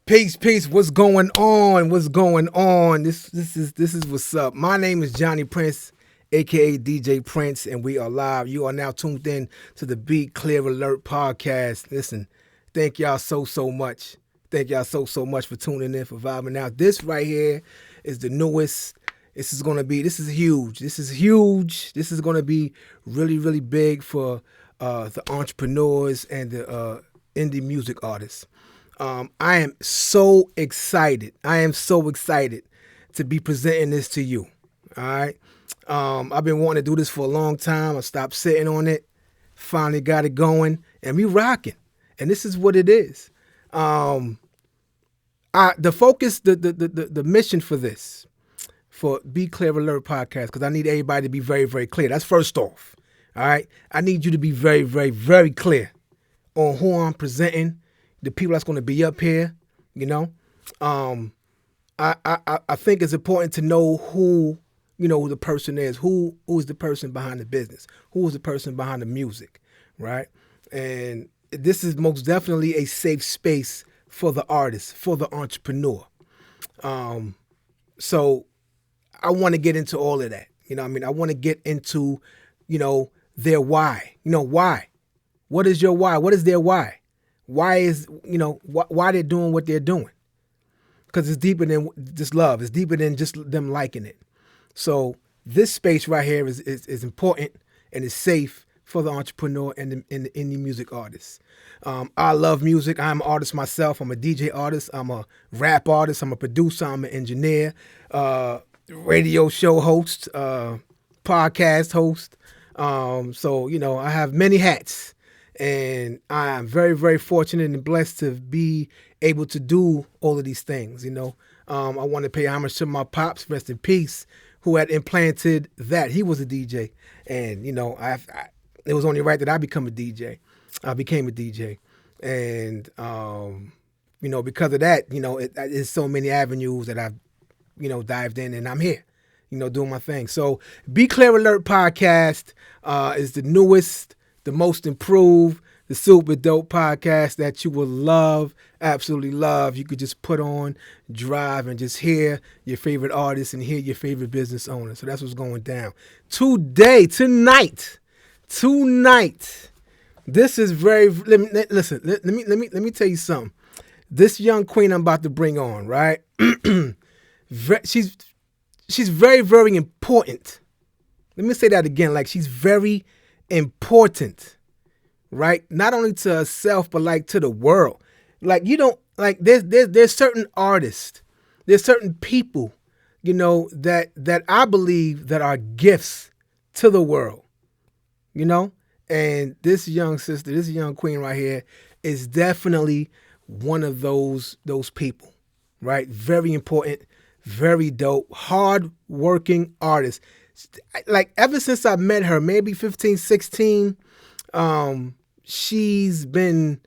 Peace, peace. What's going on? What's going on? This is what's up. My name is Johnny Prince, aka DJ Prince, and we are live. You are now tuned in to the Be Clear Alert podcast. Listen, thank y'all so much. Thank y'all so much for tuning in, for vibing out. This right here is the newest. This is huge. This is huge. This is gonna be really big for the entrepreneurs and the indie music artists. I am so excited. I am so excited to be presenting this to you. All right. I've been wanting to do this for a long time. I stopped sitting on it. Finally got it going, and we rocking. And this is what it is. The focus, the mission for this, for Be Clear Alert podcast, because I need everybody to be very clear. That's first off. All right. I need you to be very clear on who I'm presenting, the people that's going to be up here. You know, I think it's important to know who the person is, who is the person behind the business, who is the person behind the music, right? And this is most definitely a safe space for the artist, for the entrepreneur. So I want to get into all of that. I want to get into, their why. Why? What is your why? What is their why? Why is, why they're doing what they're doing? Because it's deeper than just love. It's deeper than just them liking it. So this space right here is important and is safe for the entrepreneur and the indie music artists. I love music. I'm an artist myself. I'm a DJ artist. I'm a rap artist. I'm a producer. I'm an engineer, radio show host, podcast host. So, I have many hats. And I am very fortunate and blessed to be able to do all of these things. I want to pay homage to my pops, rest in peace, who had implanted that. He was a DJ, and it was only right that I become a DJ. I became a DJ, and because of that, it's so many avenues that I've dived in, and I'm here, doing my thing. So, Be Clear Alert podcast is the newest, the most improved, the super dope podcast that you will love, absolutely love. You could just put on, drive, and just hear your favorite artists and hear your favorite business owners. So that's what's going down. Tonight. This is let me tell you something. This young queen I'm about to bring on, right? She's very important. Let me say that again. Like, she's very important, right? Not only to herself, but like to the world. Like, there's certain artists, there's certain people, that I believe that are gifts to the world, and this young sister, this young queen right here is definitely one of those people, right? Very important, very dope, hard-working artist. Like, ever since I met her, maybe 15, 16, she's been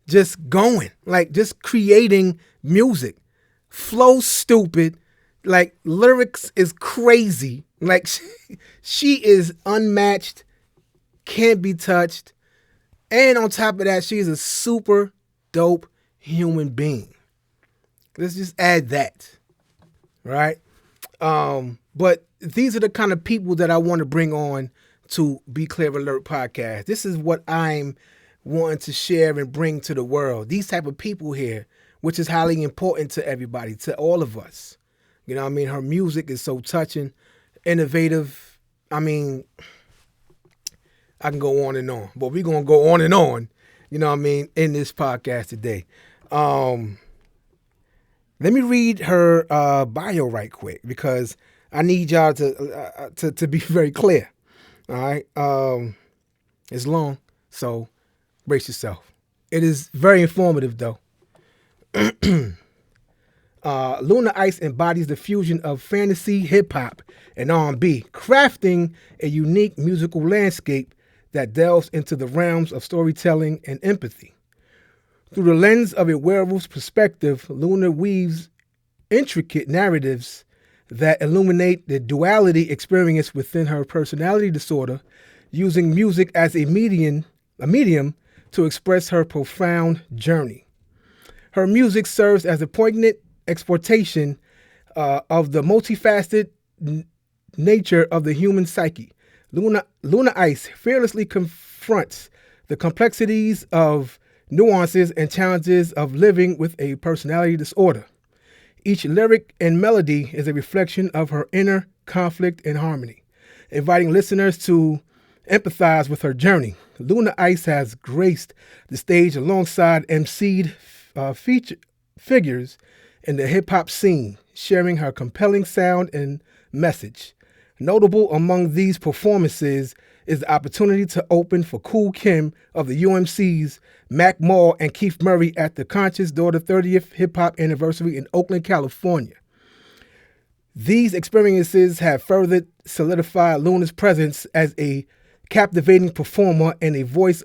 just going, like, just creating music. Flow stupid, like, lyrics is crazy. Like, she is unmatched, can't be touched. And on top of that, she's a super dope human being. Let's just add that, right? But these are the kind of people that I want to bring on to Be Clear Alert podcast. This is what I'm wanting to share and bring to the world. These type of people here, which is highly important to everybody, to all of us. Her music is so touching, innovative. I can go on and on, but we're going to go on and on, in this podcast today. Let me read her bio right quick, because I need y'all to be very clear. All right. It's long, so brace yourself. It is very informative, though. Luna Ice embodies the fusion of fantasy, hip hop, and R&B, crafting a unique musical landscape that delves into the realms of storytelling and empathy. Through the lens of a werewolf's perspective, Luna weaves intricate narratives that illuminate the duality experienced within her personality disorder, using music as a medium to express her profound journey. Her music serves as a poignant exploitation of the multifaceted nature of the human psyche. Luna Ice fearlessly confronts the complexities of nuances and challenges of living with a personality disorder. Each lyric and melody is a reflection of her inner conflict and harmony, inviting listeners to empathize with her journey. Luna Ice has graced the stage alongside MC'd feature figures in the hip hop scene, sharing her compelling sound and message. Notable among these performances is the opportunity to open for Kool Kim of the UMC's, Mac Moore, and Keith Murray at the Conscious Daughter 30th Hip Hop Anniversary in Oakland, California. These experiences have further solidified Luna's presence as a captivating performer and a voice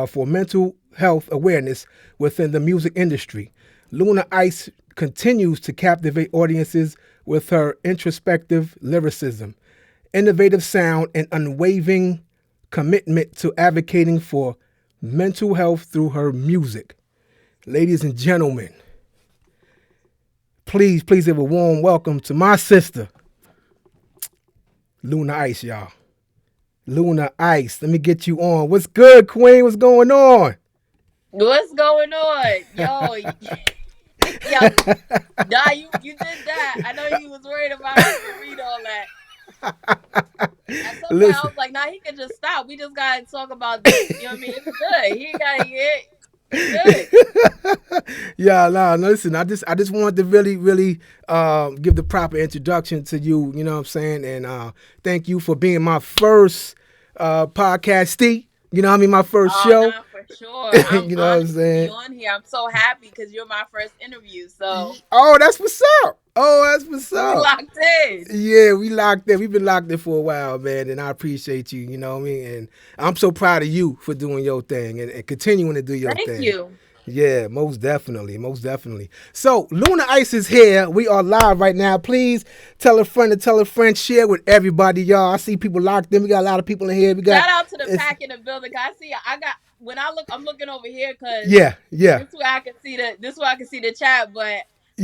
for mental health awareness within the music industry. Luna Ice continues to captivate audiences with her introspective lyricism, innovative sound, and unwavering commitment to advocating for mental health through her music. Ladies and gentlemen, please give a warm welcome to my sister, Luna Ice, y'all. Luna Ice, let me get you on. What's good, Queen? What's going on? What's going on? Yo, yo, nah, you did that. I know you was worried about having to read all that. At some point, I Listen. was like, nah, he could just stop. We just gotta talk about this. You know what I mean? It's good. He got it. We good. Yeah, nah, no, listen, I just wanted to really give the proper introduction to you, you know what I'm saying? And thank you for being my first podcastee. You know what I mean? My first Oh, show. nah, for sure. I'm You know what I'm honored to be saying? on here. I'm so happy because you're my first interview. So Oh, that's what's up. Oh, that's what's we up. locked in. Yeah, we locked in. We've been locked in for a while, man, and I appreciate you, you know what I mean? And I'm so proud of you for doing your thing and continuing to do your Thank thing. you. Yeah, most definitely, most definitely. So Luna Ice is here. We are live right now. Please tell a friend to tell a friend. Share with everybody, y'all. I see people locked in. We got a lot of people in here. We got, Shout out to the it's, pack in the building. I see. I got when I look. I'm looking over here because yeah, yeah, this way I can see the this way I can see the chat, but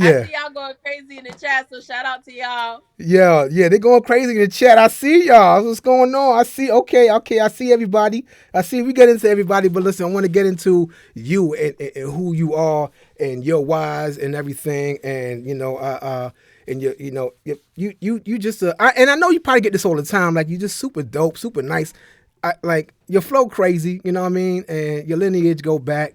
I yeah. see y'all going crazy in the chat. So shout out to y'all. Yeah, they're going crazy in the chat. I see y'all. What's going on? I see. Okay. I see everybody. I see. We get into everybody, but listen, I want to get into you and who you are and your whys and everything, and and you just and I know you probably get this all the time. Like you just super dope, super nice. Like your flow crazy. You know what I mean? And your lineage go back.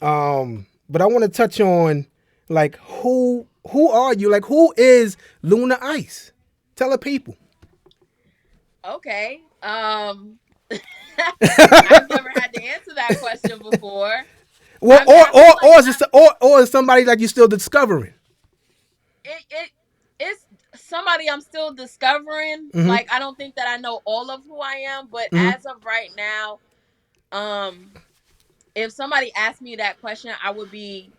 But I want to touch on like who are you? Like who is Luna Ice? Tell the people. Okay. I've never had to answer that question before. Well, I feel like or is somebody like you still discovering? it's somebody I'm still discovering. Mm-hmm. Like I don't think that I know all of who I am, but Mm-hmm. as of right now, um, if somebody asked me that question, I would be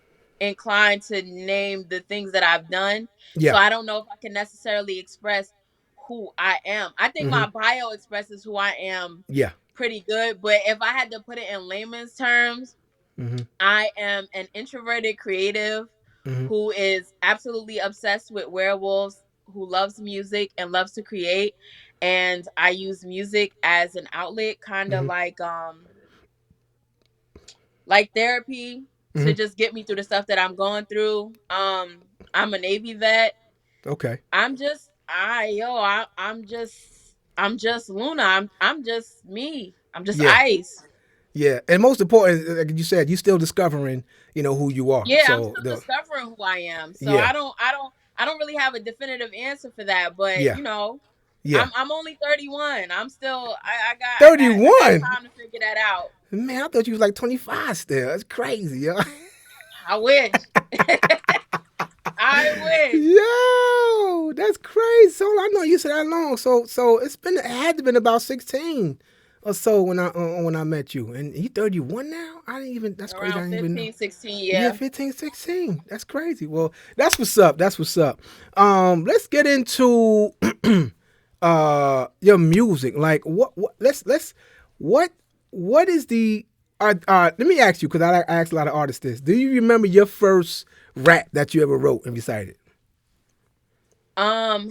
inclined to name the things that I've done. So Yeah. I don't know if I can necessarily express who I am. I think Mm-hmm. my bio expresses who I am Yeah. pretty good, but if I had to put it in layman's terms, Mm-hmm. I am an introverted creative Mm-hmm. who is absolutely obsessed with werewolves, who loves music and loves to create, and I use music as an outlet, kind of Mm-hmm. like therapy to Mm-hmm. just get me through the stuff that I'm going through. I'm a Navy vet. Okay. I'm just I'm just Luna. I'm just me. I'm just Yeah. Ice. Yeah. And most important, like you said, you still discovering, who you are. Yeah, I'm So still discovering who I am. So yeah. I don't really have a definitive answer for that, but Yeah. Yeah. I'm only 31. I'm still I got 31. time to figure that out. Man, I thought you was like 25 still. That's crazy, yo. I wish. I wish. Yo, that's crazy. So I know you said that long. So it had to been about 16 or so when I met you. And you 31 now? I didn't even that's crazy. I Around didn't even know. 15, 16, Yeah, yeah. 15, 16. That's crazy. Well, that's what's up. That's what's up. Let's get into your music. Like what let's what what is the Let me ask you, because I ask a lot of artists this. Do you remember your first rap that you ever wrote and recited? Um,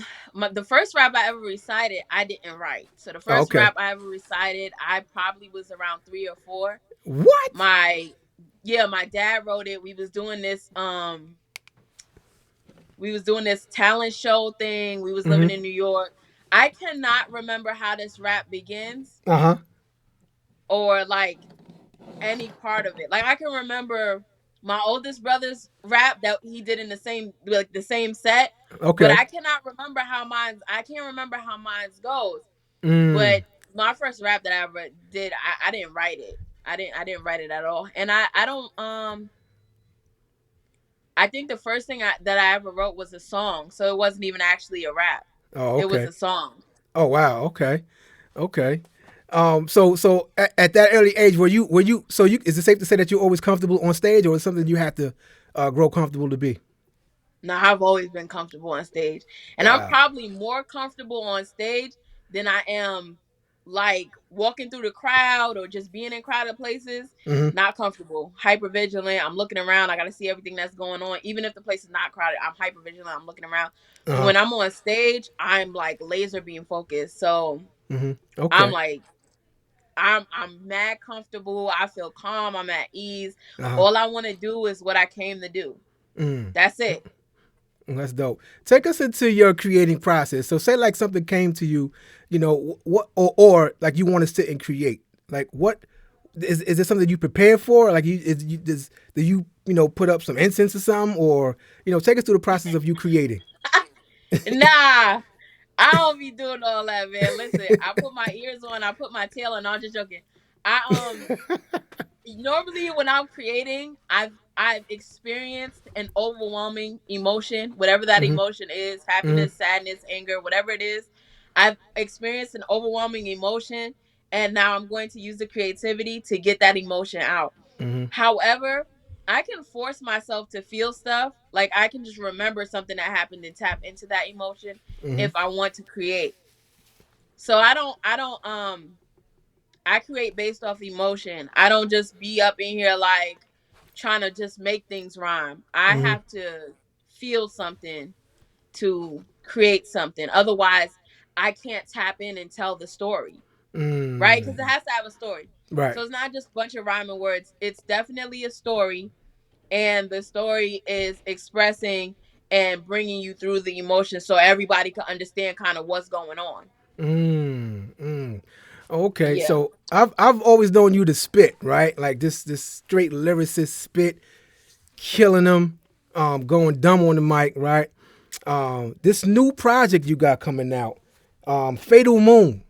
the first rap I ever recited, I didn't write. So the Oh, first okay. rap I ever recited, I probably was around 3 or 4. What? My Yeah, my dad wrote it. We was doing this talent show thing. We was living Mm-hmm. in New York. I cannot remember how this rap begins Uh huh. or like any part of it. Like I can remember my oldest brother's rap that he did in the same set, but Okay. I can't remember how mine's goes. Mm. But my first rap that I ever did, I didn't write it. I didn't write it at all. And I don't I think the first thing that I ever wrote was a song. So it wasn't even actually a rap. Oh, It was okay. a song. Oh, wow. Okay. Okay. So at that early age, were you so you is it safe to say that you're always comfortable on stage, or is it something you had to grow comfortable to be? Now I've always been comfortable on stage. And I'm Wow. probably more comfortable on stage than I am like walking through the crowd or just being in crowded places. Mm-hmm. Not comfortable. Hyper vigilant. I'm looking around. I gotta see everything that's going on. Even if the place is not crowded, I'm hyper vigilant. I'm looking around. Uh But huh. when I'm on stage, I'm like laser beam focused. So Mm-hmm. I'm Okay. like I'm mad comfortable. I feel calm. I'm at ease. Uh huh. All I want to do is what I came to do. Mm. That's it. That's dope. Take us into your creating process. So, say like something came to you, what, or like you want to sit and create. Like, what is this something you prepare for? Like, do you put up some incense or something, or take us through the process of you creating. Nah, I don't be doing all that, man. Listen, I put my ears on, I put my tail on. I'm just joking. I normally when I'm creating, I've experienced an overwhelming emotion, whatever that Hmm. emotion is, Hmm. happiness, sadness, anger, whatever it is. I've experienced an overwhelming emotion, and now I'm going to use the creativity to get that emotion out. Hmm. However, I can force myself to feel stuff. Like I can just remember something that happened and tap into that emotion Hmm. if I want to create. So I don't I create based off emotion. I don't just be up in here like trying to just make things rhyme. I Hmm. have to feel something to create something. Otherwise, I can't tap in and tell the story, right? Because it Mm. has to have a story. Right. So it's not just a bunch of rhyming words. It's definitely a story, and the story is expressing and bringing you through the emotions so everybody can understand kind of what's going on. Mm. Mm. Okay, Yeah. so I've always known you to spit, right? Like this straight lyricist spit, killing them, going dumb on the mic, right? This new project you got coming out, Fatal Moon.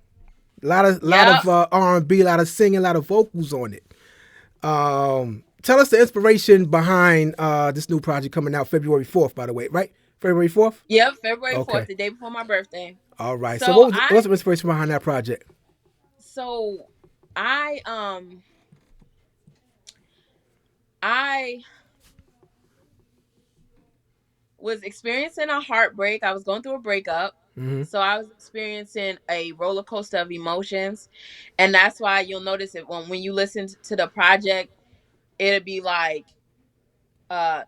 A lot of Yep. R&B, a lot of singing, a lot of vocals on it. Tell us the inspiration behind this new project coming out February 4th, by the way, right? February 4th. Yep. February Okay. 4th, the day before my birthday. All right. So So what's the inspiration behind that project? so I um I was experiencing a heartbreak. I was going through a breakup. Mm-hmm. So I was experiencing a roller coaster of emotions. And that's why you'll notice it when you listen to the project, it'll be like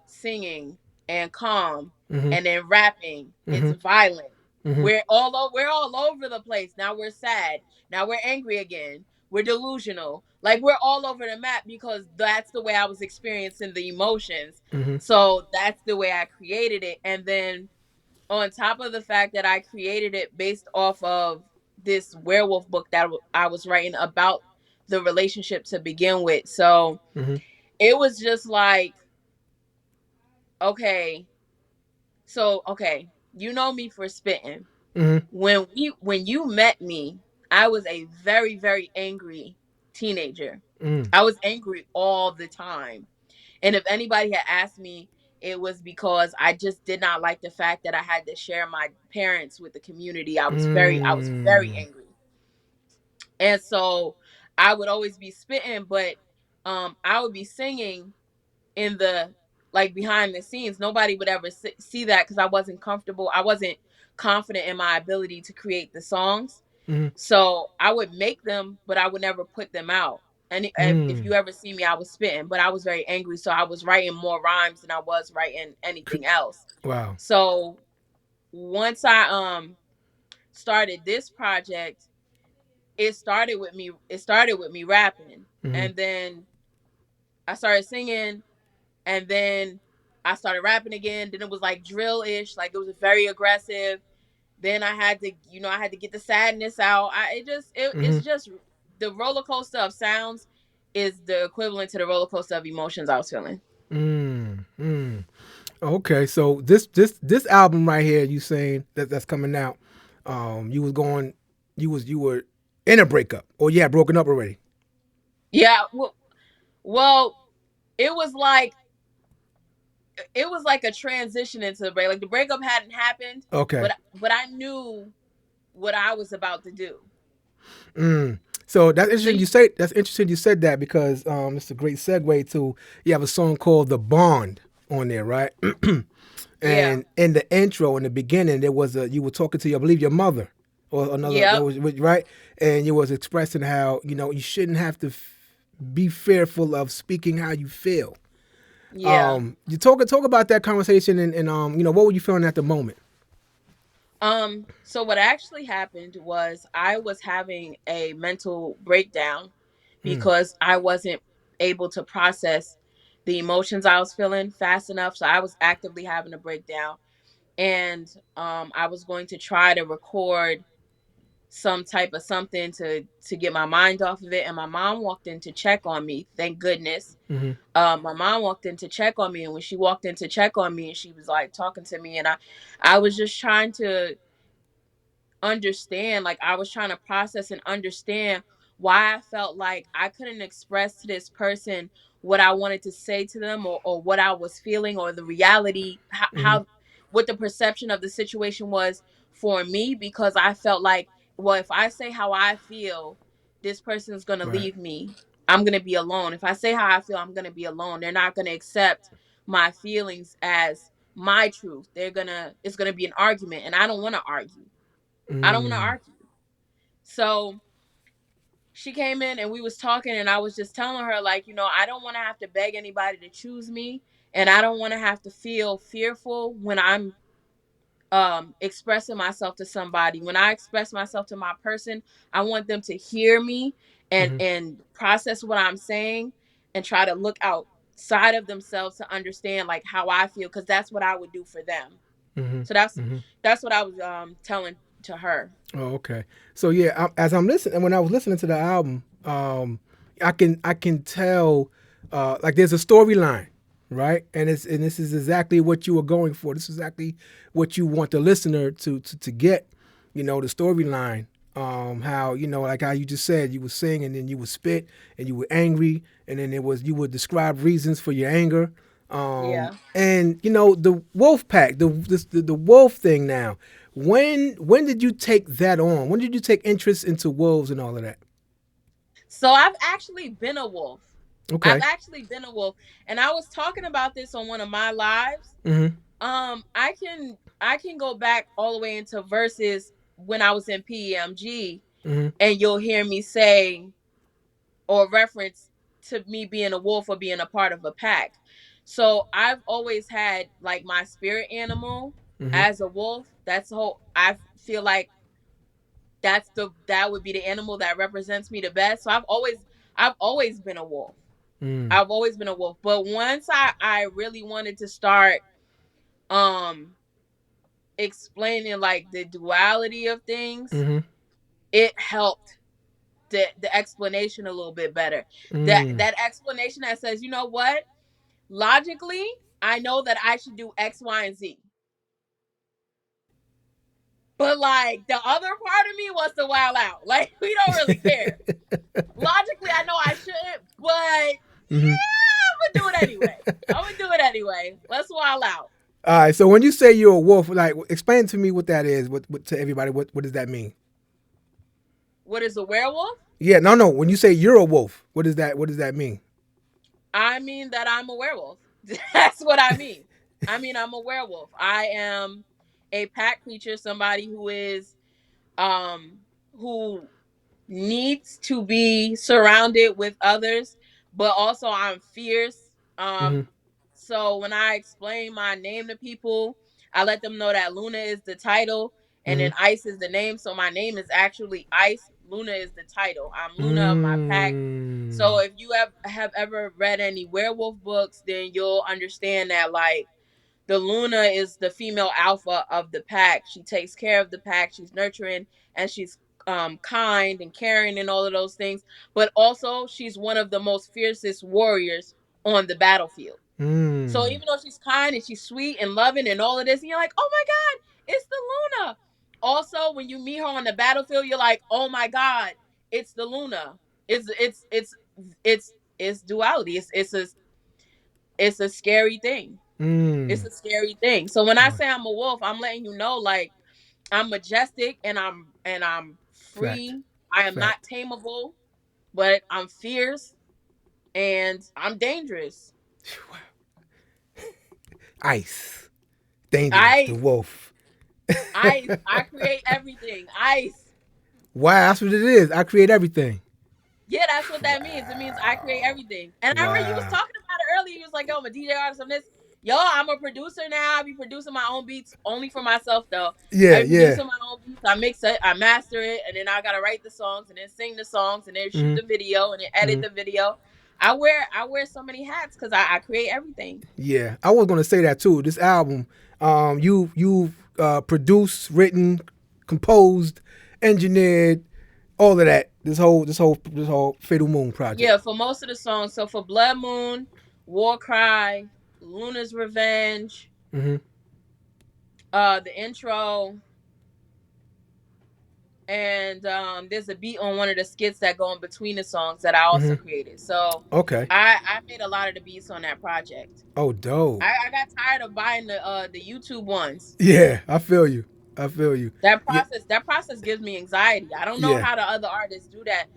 singing and calm Mm-hmm. and then rapping. It's Mm-hmm. violent. Mm-hmm. We're all over the place. Now we're sad. Now we're angry again. We're delusional. Like we're all over the map because that's the way I was experiencing the emotions. Mm-hmm. So that's the way I created it. And then on top of the fact that I created it based off of this werewolf book that I was writing about the relationship to begin with. So Mm-hmm. it was just like, okay, so okay, you know me for spitting. Mm-hmm. When you met me, I was a very, very angry teenager. Mm-hmm. I was angry all the time. And if anybody had asked me, it was because I just did not like the fact that I had to share my parents with the community. I was very Mm-hmm. angry. And so I would always be spitting, but I would be singing in the like behind the scenes. Nobody would ever see that because I wasn't comfortable. I wasn't confident in my ability to create the songs. Mm-hmm. So I would make them, but I would never put them out. And if Mm. you ever see me, I was spitting, but I was very angry, so I was writing more rhymes than I was writing Cr- anything else. Wow. So once I started this project, it started with me rapping, Mm-hmm. and then I started singing, and then I started rapping again. Then it was like drill ish, like it was very aggressive. Then I had to, I had to get the sadness out. Mm-hmm. it's just the roller coaster of sounds is the equivalent to the roller coaster of emotions I was feeling. Mm. Mm. Okay, so this album right here, you saying that's coming out, you was going, you were in a breakup, or you had broken up already. Yeah, well, it was like it was like a transition into the break. Like the breakup hadn't happened, Okay. but I knew what I was about to do. Mm. So that's So interesting. You say that's interesting. You said that because it's a great segue to you have a song called "The Bond" on there, right? yeah, And in the intro, in the beginning, there was a you were talking to I believe your mother or another that yep, was right, and you was expressing how you shouldn't have to be fearful of speaking how you feel. yeah. You talk about that conversation and what were you feeling at the moment? So what actually happened was I was having a mental breakdown Mm, because I wasn't able to process the emotions I was feeling fast enough. So I was actively having a breakdown, and I was going to try to record some type of something to get my mind off of it. And my mom walked in to check on me. Thank goodness. mm-hmm, My mom walked in to check on me, and when she walked in to check on me, and she was like talking to me, and I was just trying to understand, like I was trying to process and understand why I felt like I couldn't express to this person what I wanted to say to them, or what I was feeling, or the reality, mm-hmm, how what the perception of the situation was for me, because I felt like, well, if I say how I feel, this person's going to right. leave me. I'm going to be alone. If I say how I feel, I'm going to be alone. They're not going to accept my feelings as my truth. It's going to be an argument, and I don't want to argue. I don't want to Mm, argue. So she came in and we was talking, and I was just telling her, like, I don't want to have to beg anybody to choose me, and I don't want to have to feel fearful when I'm expressing myself to somebody. When I express myself to my person, I want them to hear me mm-hmm, and process what I'm saying, and try to look outside of themselves to understand like how I feel, cuz that's what I would do for them. mm-hmm, So that's mm-hmm. that's what I was telling to her. Oh, okay. So yeah, as I'm listening, when I was listening to the album, I can tell, like there's a storyline, right? And this is exactly what you were going for. This is exactly what you want the listener to get. The storyline. How like how you just said, you would sing and then you would spit and you were angry and then it was you would describe reasons for your anger. Yeah. And the wolf pack, the wolf thing now. When did you take that on? When did you take interest into wolves and all of that? So I've actually been a wolf. I've Okay. actually been a wolf. And I was talking about this on one of my lives. Mm-hmm. I can go back all the way into verses when I was in PEMG, Mm-hmm. and you'll hear me say or reference to me being a wolf or being a part of a pack. So I've always had like my spirit animal Mm-hmm. as a wolf. That's the whole I feel like that would be the animal that represents me the best. So I've always been a wolf. Mm-hmm. I've always been a wolf. But once I really wanted to start um explaining like the duality of things, Mm-hmm. it helped the explanation a little bit better. That explanation that says, you know what? Logically, I know that I should do X, Y, and Z. But like the other part of me wants to wild out. Like we don't really care. Logically, I know I shouldn't, but Mm-hmm. yeah, I'm gonna do it anyway. I'm gonna do it anyway. Let's wild out. All right. So when you say you're a wolf, like explain to me what that is. What to everybody? What does that mean? What is a werewolf? Yeah. No. No. When you say you're a wolf, what does that? What does that mean? I mean that I'm a werewolf. That's what I mean. I mean I'm a werewolf. I am a pack creature, somebody who is who needs to be surrounded with others, but also I'm fierce. Mm-hmm. So when I explain my name to people, I let them know that Luna is the title and Mm-hmm. then Ice is the name. So my name is actually Ice. Luna is the title. I'm Luna of my pack. So Mm. if you have ever read any werewolf books, then you'll understand that like the Luna is the female alpha of the pack. She takes care of the pack. She's nurturing and she's kind and caring and all of those things. But also, she's one of the most fiercest warriors on the battlefield. So Mm. even though she's kind and she's sweet and loving and all of this, and you're like, oh my God, it's the Luna. Also, when you meet her on the battlefield, you're like, oh my God, it's the Luna. It's it's duality. It's a scary thing. It's Mm. a scary thing. So when I Wow. say I'm a wolf, I'm letting you know like I'm majestic and I'm Fact. free. I am Fact. not tameable, but I'm fierce and I'm dangerous. Ice. Dangerous. The Ice, wolf. ice. I create everything. Ice. Wow, that's what it is. I create everything. Yeah, that's what that means. It means I create Wow. everything. And I remember you was Wow. talking about it earlier. You was like, yo, I'm a DJ artist on this. Yo, I'm a producer now. I be producing my own beats only for myself though. Yeah, I be yeah. producing my own beats. I mix it, I master it, and then I gotta write the songs and then sing the songs and then shoot Mm-hmm. the video and then edit Mm-hmm. the video. I wear so many hats because I create everything. Yeah, I was gonna say that too. This album, you produced, written, composed, engineered, all of that. This whole Fatal Moon project. Yeah, for most of the songs. So for Blood Moon, War Cry, Luna's Revenge, Mm-hmm. the intro, and there's a beat on one of the skits that go in between the songs that I also Mm-hmm. created. So Okay. I made a lot of the beats on that project. Oh, dope. I got tired of buying the YouTube ones. Yeah, I feel you. I feel you. Yeah, That process gives me anxiety. I don't know yeah. how the other artists do that.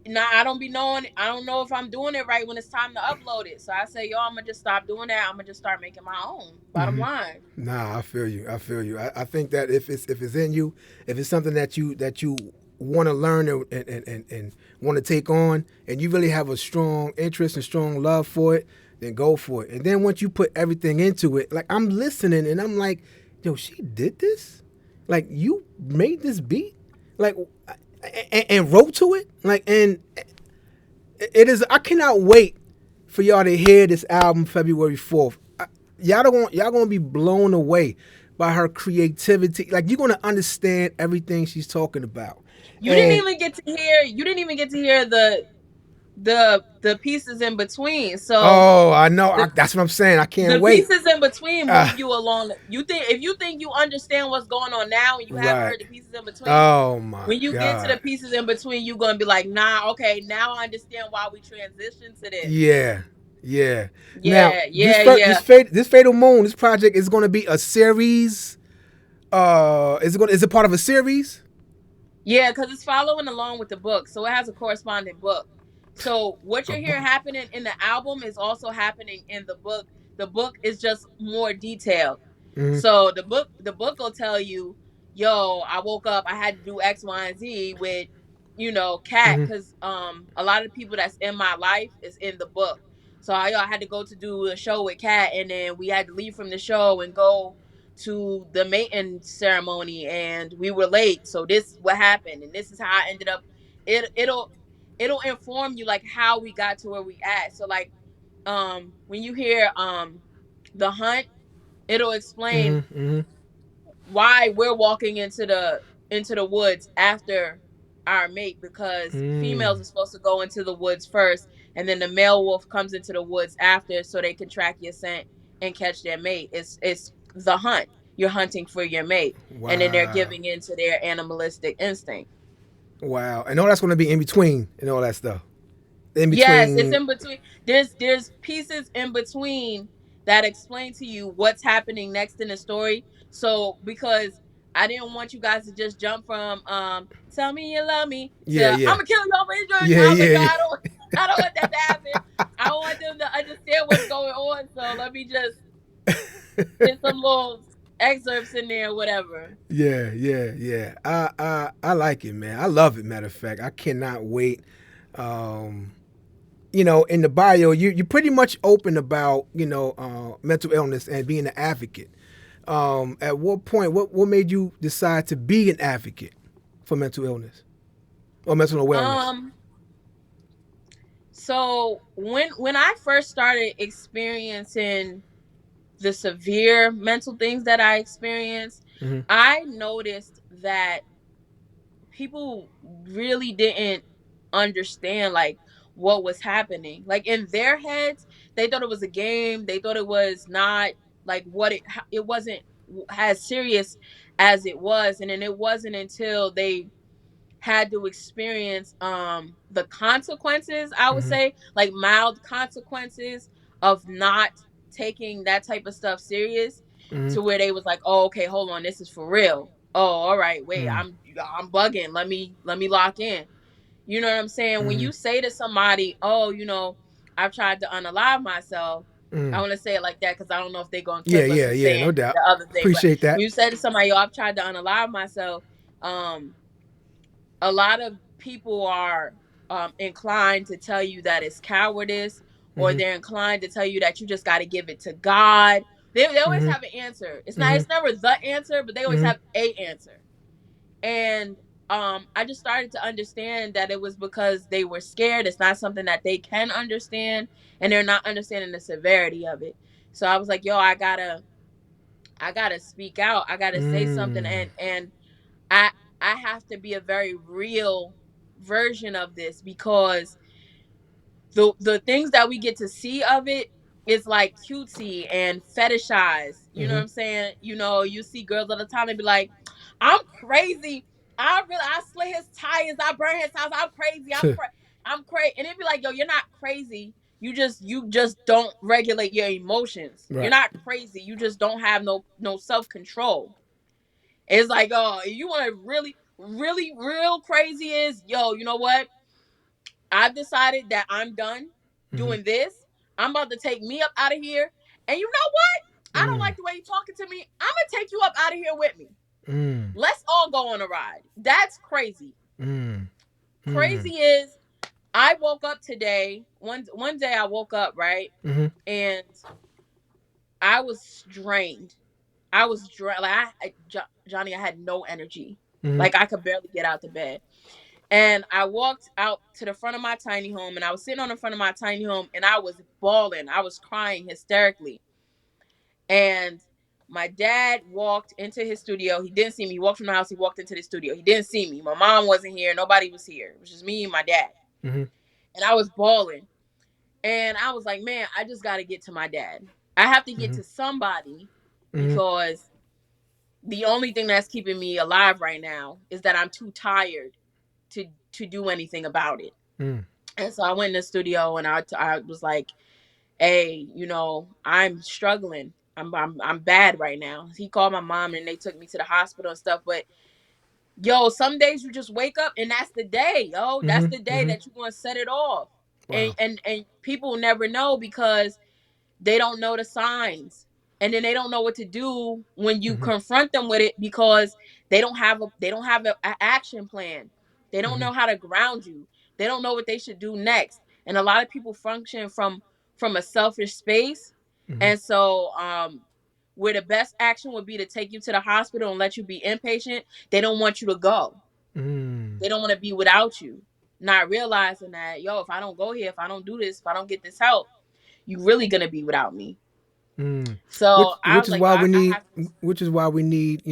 Now I don't be knowing. I don't know if I'm doing it right when it's time to upload it. So I say, yo, I'm gonna just stop doing that. I'm gonna just start making my own. Bottom Mm-hmm. line. Nah, I feel you. I feel you. I think that if it's in you, if it's something that you want to learn and want to take on, and you really have a strong interest and strong love for it, then go for it. And then once you put everything into it, like I'm listening and I'm like, yo, she did this? Like you made this beat? Like and wrote to it? Like and it is. I cannot wait for y'all to hear this album February 4th. Y'all gonna be blown away by her creativity. Like you're gonna understand everything she's talking about. And You didn't even get to hear the pieces in between. So oh, I know. the That's what I'm saying. I can't the wait. pieces in between Uh, move you along. You think if you think you understand what's going on now and you haven't right. heard the pieces in between, Oh my when you get to the god. pieces in between, you're gonna be like, nah, okay, now I understand why we transitioned to this. Yeah. Yeah. Now Yeah, yeah, yeah. this Fatal Moon, this project is gonna be a series. Is it part of a series? Yeah, because it's following along with the book, so it has a corresponding book. So what A you're hearing book. happening in the album is also happening in the book. The book is just more detailed. Mm-hmm. So the book will tell you, yo, I woke up, I had to do X, Y, and Z with, Cat, Mm-hmm. because a lot of people that's in my life is in the book. So I had to go to do a show with Cat, and then we had to leave from the show and go to the mating ceremony, and we were late. So this is what happened, and this is how I ended up. It'll inform you like how we got to where we at. So like when you hear the hunt, it'll explain Mm-hmm. Mm-hmm. why we're walking into the woods after our mate, because Mm. females are supposed to go into the woods first and then the male wolf comes into the woods after so they can track your scent and catch their mate. It's the hunt. You're hunting for your mate, and then they're Wow. giving into their animalistic instinct. Wow. And all that's gonna be in between and all that stuff. In Yes, it's between. in between. There's pieces in between that explain to you what's happening next in the story. So because I didn't want you guys to just jump from tell me you love me Yeah, to yeah. I'm gonna kill you over Israel. Yeah, I was like, no, yeah, I don't want that to happen. I want them to understand what's going on. So let me just yeah. get some little. excerpts in there, whatever. Yeah, yeah, yeah. I like it, man. I love it. Matter of fact, I cannot wait. Um, in the bio, you pretty much open about mental illness and being an advocate. At what point, what made you decide to be an advocate for mental illness or mental awareness? Um, so when I first started experiencing the severe mental things that I experienced, Mm-hmm. I noticed that people really didn't understand like what was happening. Like in their heads, they thought it was a game. They thought it was not like what it wasn't as serious as it was. And then it wasn't until they had to experience the consequences, I would Mm-hmm. say, like mild consequences of not taking that type of stuff serious, Mm-hmm. to where they was like, oh, okay, hold on, this is for real. Oh, all right, wait, Mm-hmm. I'm bugging. Let me lock in. You know what I'm saying? When Mm-hmm. you say to somebody, oh, I've tried to unalive myself, I Mm. want to say it like that because I don't know if they're gonna Yeah, clip us yeah, and yeah. No saying doubt. the other thing. But Appreciate that. when you say to somebody, oh, I've tried to unalive myself, um, a lot of people are inclined to tell you that it's cowardice, or Mm-hmm. they're inclined to tell you that you just got to give it to God. They always Mm-hmm. have an answer. Mm-hmm. It's never the answer, but they always Mm-hmm. have a answer. And I just started to understand that it was because they were scared. It's not something that they can understand, and they're not understanding the severity of it. So I was like, yo, I gotta speak out. I gotta say something, Mm. and I I have to be a very real version of this, because the things that we get to see of it is like cutesy and fetishized. You know what Mm-hmm. I'm saying? You see girls all the time, they be like, I'm crazy. I slit his tires, I burn his house, I'm crazy, I'm crazy. And it'd be like, yo, you're not crazy. You just don't regulate your emotions. You're Right. not crazy. You just don't have no self-control. It's like, oh, you want to really, really, real crazy is, yo, you know what? I've decided that I'm done Mm-hmm. doing this. I'm about to take me up out of here. And you know what? I don't Mm. like the way you're talking to me. I'm going to take you up out of here with me. Mm. Let's all go on a ride. That's crazy. Mm. Mm. Crazy is, I woke up today. One day I woke up, right? Mm-hmm. And I was drained. I was drained. Like, Johnny, I had no energy. Mm-hmm. Like, I could barely get out the bed. And I walked out to the front of my tiny home, and I was sitting on the front of my tiny home, and I was bawling. I was crying hysterically. And my dad walked into his studio. He didn't see me. He walked from the house. He walked into the studio. He didn't see me. My mom wasn't here. Nobody was here. It was just me and my dad. Mm-hmm. And I was bawling. And I was like, man, I just got to get to my dad. I have to get Mm-hmm. to somebody, Mm-hmm. because the only thing that's keeping me alive right now is that I'm too tired to do anything about it. Mm. And so I went in the studio, and I was like, "Hey, I'm struggling. I'm bad right now." He called my mom, and they took me to the hospital and stuff. But yo, some days you just wake up, and that's the day, yo. That's Mm-hmm. the day Mm-hmm. that you're gonna set it off. And Wow. and and people never know, because they don't know the signs, and then they don't know what to do when you Mm-hmm. confront them with it, because they don't have a action plan. They don't Mm-hmm. know how to ground you. They don't know what they should do next. And a lot of people function from a selfish space. Mm-hmm. And so where the best action would be to take you to the hospital and let you be inpatient, they don't want you to go. Mm. They don't want to be without you, not realizing that, yo, if I don't go here, if I don't do this, if I don't get this help, you really gonna be without me. Mm. Which So I which was is like, yo, why I, we I need have to. which is why we need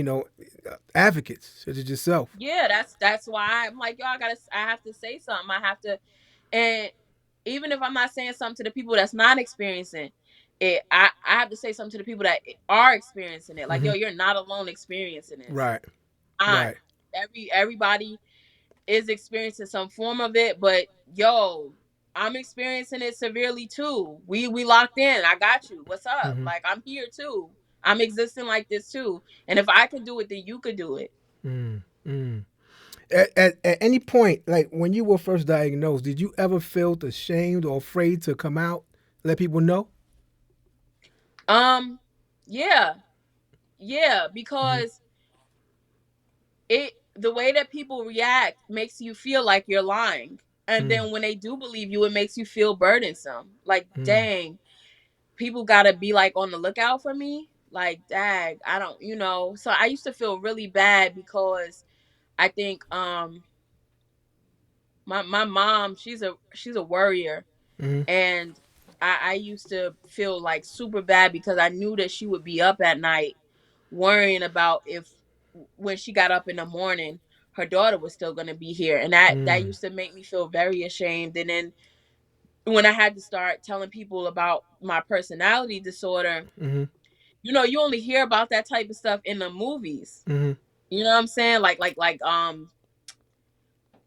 advocates such as yourself. Yeah, that's why I'm like, yo, I have to say something. I have to, and even if I'm not saying something to the people that's not experiencing it, I have to say something to the people that are experiencing it. Like, Mm-hmm. yo, you're not alone experiencing this. Right. Fine. Right. Everybody is experiencing some form of it, but yo, I'm experiencing it severely too. We locked in. I got you. What's up? Mm-hmm. Like, I'm here too. I'm existing like this too. And if I could do it, then you could do it. Mm. Mm. At any point, like when you were first diagnosed, did you ever feel ashamed or afraid to come out, let people know? Um, yeah, yeah, Mhm. because it the way that people react makes you feel like you're lying. And Mm. then when they do believe you, it makes you feel burdensome. Like, Mm. dang, people gotta be like on the lookout for me. Like, dag, I don't, So I used to feel really bad because I think my mom, she's a worrier, Mhm. and I used to feel like super bad because I knew that she would be up at night worrying about if when she got up in the morning her daughter was still going to be here, and that Mm. used to make me feel very ashamed. And then when I had to start telling people about my personality disorder, Mhm. you only hear about that type of stuff in the movies. Mhm. You know what I'm saying? Like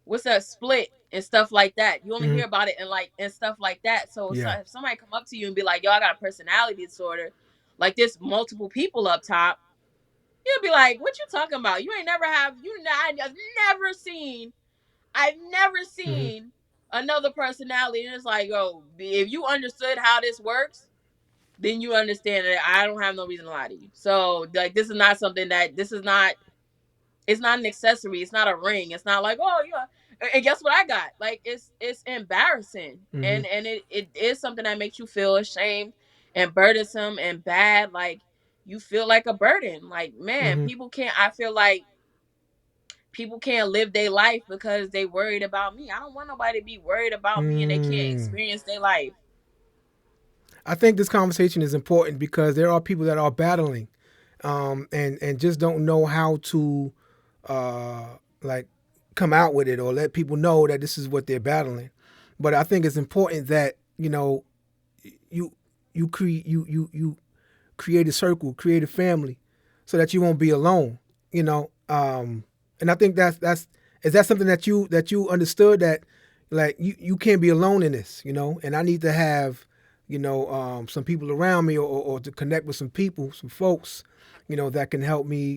what's that, Split and stuff like that. You only Mhm. hear about it and stuff like that. So Yeah. if somebody come up to you and be like, "Yo, I got a personality disorder," like there's multiple people up top, you'll be like, "What you talking about? You ain't never have you not I've never Mhm. seen another personality." And it's like, yo, if you understood how this works, then you understand that I don't have no reason to lie to you. So like this is not something that this is not it's not an accessory. It's not a ring. It's not like, oh yeah. And guess what I got? Like it's embarrassing, Mhm. and it is something that makes you feel ashamed and burdensome and bad. Like you feel like a burden. Like, man, Mhm. people can't. I feel like people can't live their life because they worried about me. I don't want nobody to be worried about me and they can't Mm. experience their life. I think this conversation is important because there are people that are battling, and just don't know how to, uh, like, come out with it or let people know that this is what they're battling. But I think it's important that you you create a circle, create a family, so that you won't be alone. And I think that's is that something that you understood, that like you can't be alone in this, and I need to have some people around me, or to connect with some people, some folks, that can help me,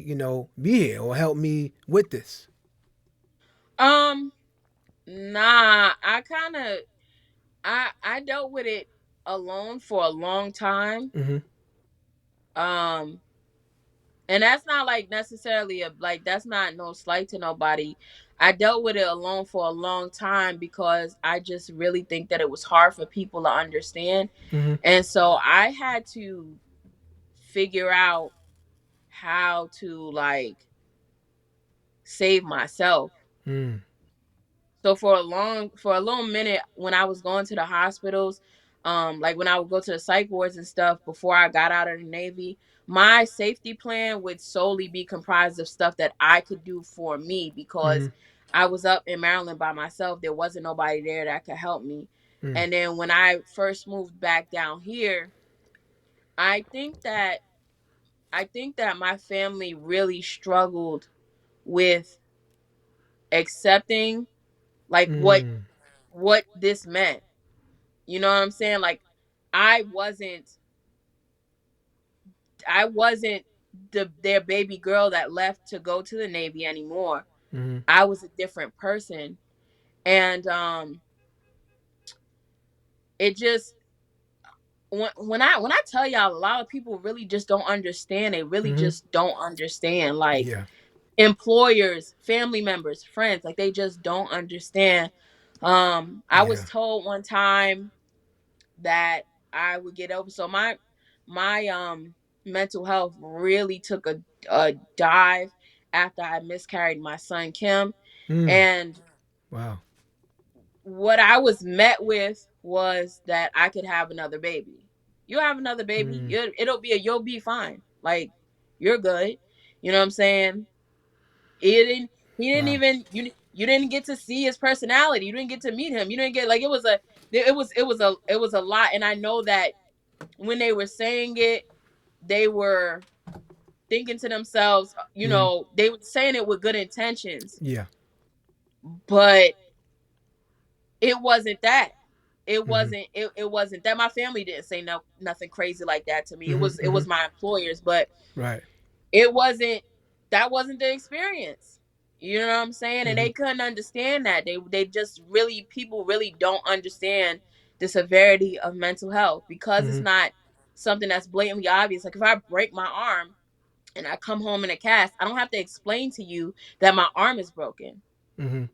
be here or help me with this. Um, nah, I dealt with it alone for a long time. Mm-hmm. Um, and that's not like necessarily that's not no slight to nobody. I dealt with it alone for a long time because I just really think that it was hard for people to understand. Mm-hmm. And so I had to figure out how to like save myself. Mm. So for a little minute when I was going to the hospitals, like when I would go to the psych wards and stuff before I got out of the Navy, my safety plan would solely be comprised of stuff that I could do for me Mm-hmm. because I was up in Maryland by myself. There wasn't nobody there that could help me. Mm. And then when I first moved back down here, I think that I think that my family really struggled with accepting like Mm. what this meant. You know what I'm saying? Like I wasn't I wasn't their baby girl that left to go to the Navy anymore. Mm-hmm. I was a different person. And it just when I tell y'all, a lot of people really just don't understand. They really Mm-hmm. just don't understand. Like Yeah. employers, family members, friends, like they just don't understand. I was Yeah. told one time that I would get over. So my mental health really took a dive after I miscarried my son Kim. Mm. And Wow. what I was met with was that I could have another baby. You'll have another baby. Mm. You'll be fine. Like you're good. You know what I'm saying? He didn't he didn't Wow. even you didn't get to see his personality. You didn't get to meet him. You didn't get like it was a lot. And I know that when they were saying it, they were thinking to themselves, Mm-hmm. they were saying it with good intentions, Yeah. but it wasn't that. It Mm-hmm. wasn't it wasn't that. My family didn't say nothing crazy like that to me. It Mm-hmm. was it Mm-hmm. was my employers, but Right. it wasn't that wasn't the experience. You know what I'm saying? And Mm-hmm. they couldn't understand that. They just really people really don't understand the severity of mental health because it's Mm-hmm. not something that's blatantly obvious. Like if I break my arm and I come home in a cast, I don't have to explain to you that my arm is broken. Mm-hmm.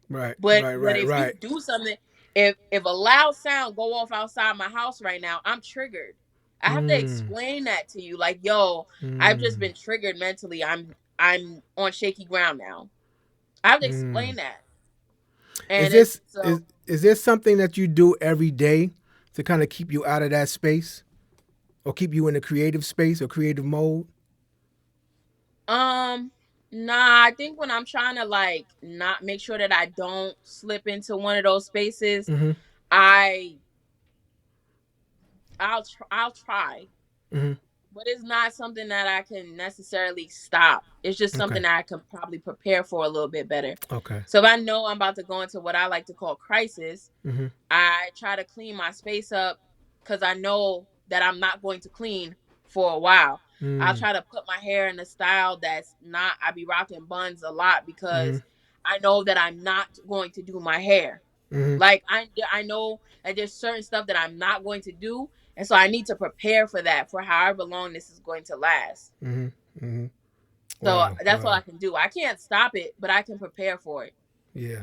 Right, But right, but right, if you right. do something, if a loud sound go off outside my house right now, I'm triggered. I have to Mm, explain that to you, like, yo, I've just mm, been triggered mentally. I'm on shaky ground now. I have to mm. explain that, Is and it's this so is there something that you do every day to kind of keep you out of that space, or keep you in a creative space or creative mode? um. Nah, I think when I'm trying to like not make sure that I don't slip into one of those spaces, Mm-hmm. I I'll try, Mm-hmm. but it's not something that I can necessarily stop. It's just Okay. something that I can probably prepare for a little bit better. Okay. So if I know I'm about to go into what I like to call crisis, Mm-hmm. I try to clean my space up because I know that I'm not going to clean for a while. I'll Mm, try to put my hair in a style that's not, I be rocking buns a lot mm-hmm. because I know that I'm not going to do my hair. Mm-hmm. Like I know that there's certain stuff that I'm not going to do, and so I need to prepare for that for however long this is going to last. Mm-hmm. Mm-hmm. So Wow. that's all I Wow. can do. I can't stop it, but I can prepare for it. Yeah.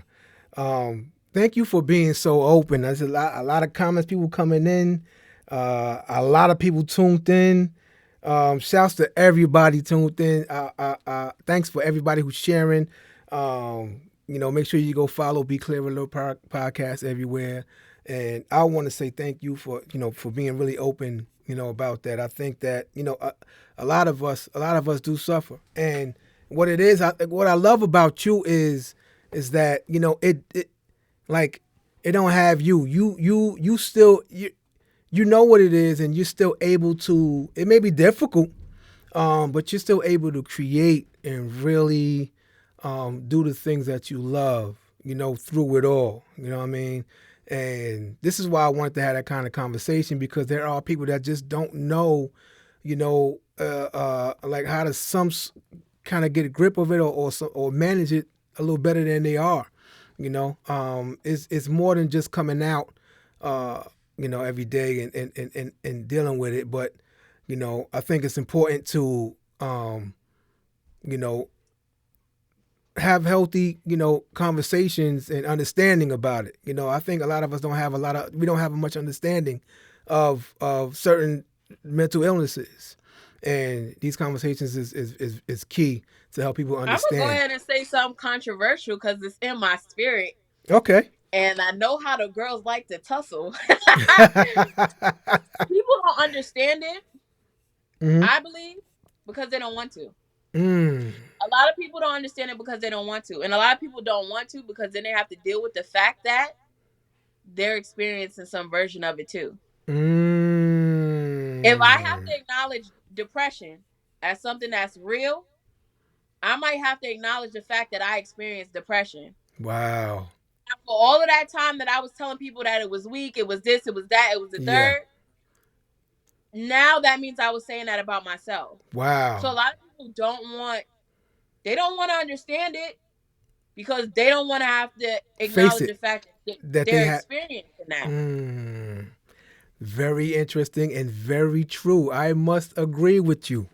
Thank you for being so open. There's a lot of comments, people coming in, a lot of people tuned in. Shouts to everybody tuned in. Thanks for everybody who's sharing. Make sure you go follow Be Clear Little podcast everywhere. And I want to say thank you for being really open, about that. I think that, a lot of us do suffer. And what it is, what I love about you is that, it like it don't have you still you know what it is, and you're still able to. It may be difficult, but you're still able to create and really do the things that you love, through it all. You know what I mean? And this is why I wanted to have that kind of conversation, because there are people that just don't know, like how to kind of get a grip of it, or manage it a little better than they are. It's more than just coming out, every day and dealing with it. But I think it's important to you know have healthy, conversations and understanding about it. I think a lot of us we don't have much understanding of certain mental illnesses, and these conversations is key to help people I'm gonna go understand. ahead and say something controversial because it's in my spirit, Okay. and I know how the girls like to tussle. People don't understand it, Hmm. I believe, because they don't want to. Mm. A lot of people don't understand it because they don't want to, and a lot of people don't want to because then they have to deal with the fact that they're experiencing some version of it too. If I have Mm. to acknowledge depression as something that's real, I might have to acknowledge the fact that I experienced depression. Wow. For all of that time that I was telling people that it was weak, it was this, it was that, it was the Yeah. third, now that means I was saying that about myself. So Wow. a lot of people they don't want to understand it because they don't want to have to Face acknowledge it the fact that that they they're had. experiencing that. Mm. Very interesting and very true. I must agree with you.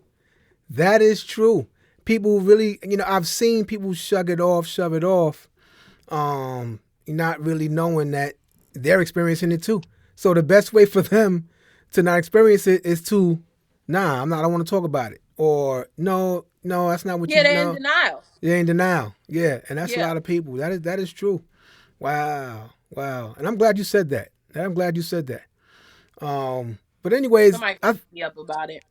That is true. People really, I've seen people shove it off, not really knowing that they're experiencing it too. So the best way for them to not experience it is to, nah, I'm not. I don't want to talk about it, or no, no, that's not what you Yeah, they're in know. denial. You're in denial. Yeah, and that's a Yeah. lot of people. That is true. Wow, wow. And I'm glad you said that. I'm glad you said that. But anyways, Somebody I me up about it.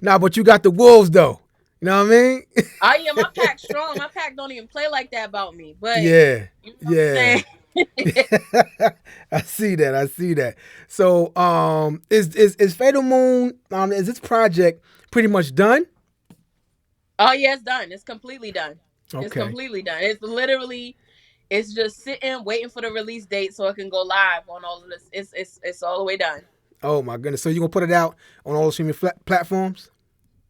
nah, but you got the wolves though. You know what I mean? Oh yeah, my pack strong. My pack don't even play like that about me. But Yeah, you know what I'm yeah. saying? I see that. I see that. So, is Fatal Moon? Is this project pretty much done? Oh yeah, it's done. It's completely done. It's Okay. completely done. It's just sitting, waiting for the release date so it can go live on all of this. It's all the way done. Oh my goodness. So you gonna put it out on all the streaming platforms?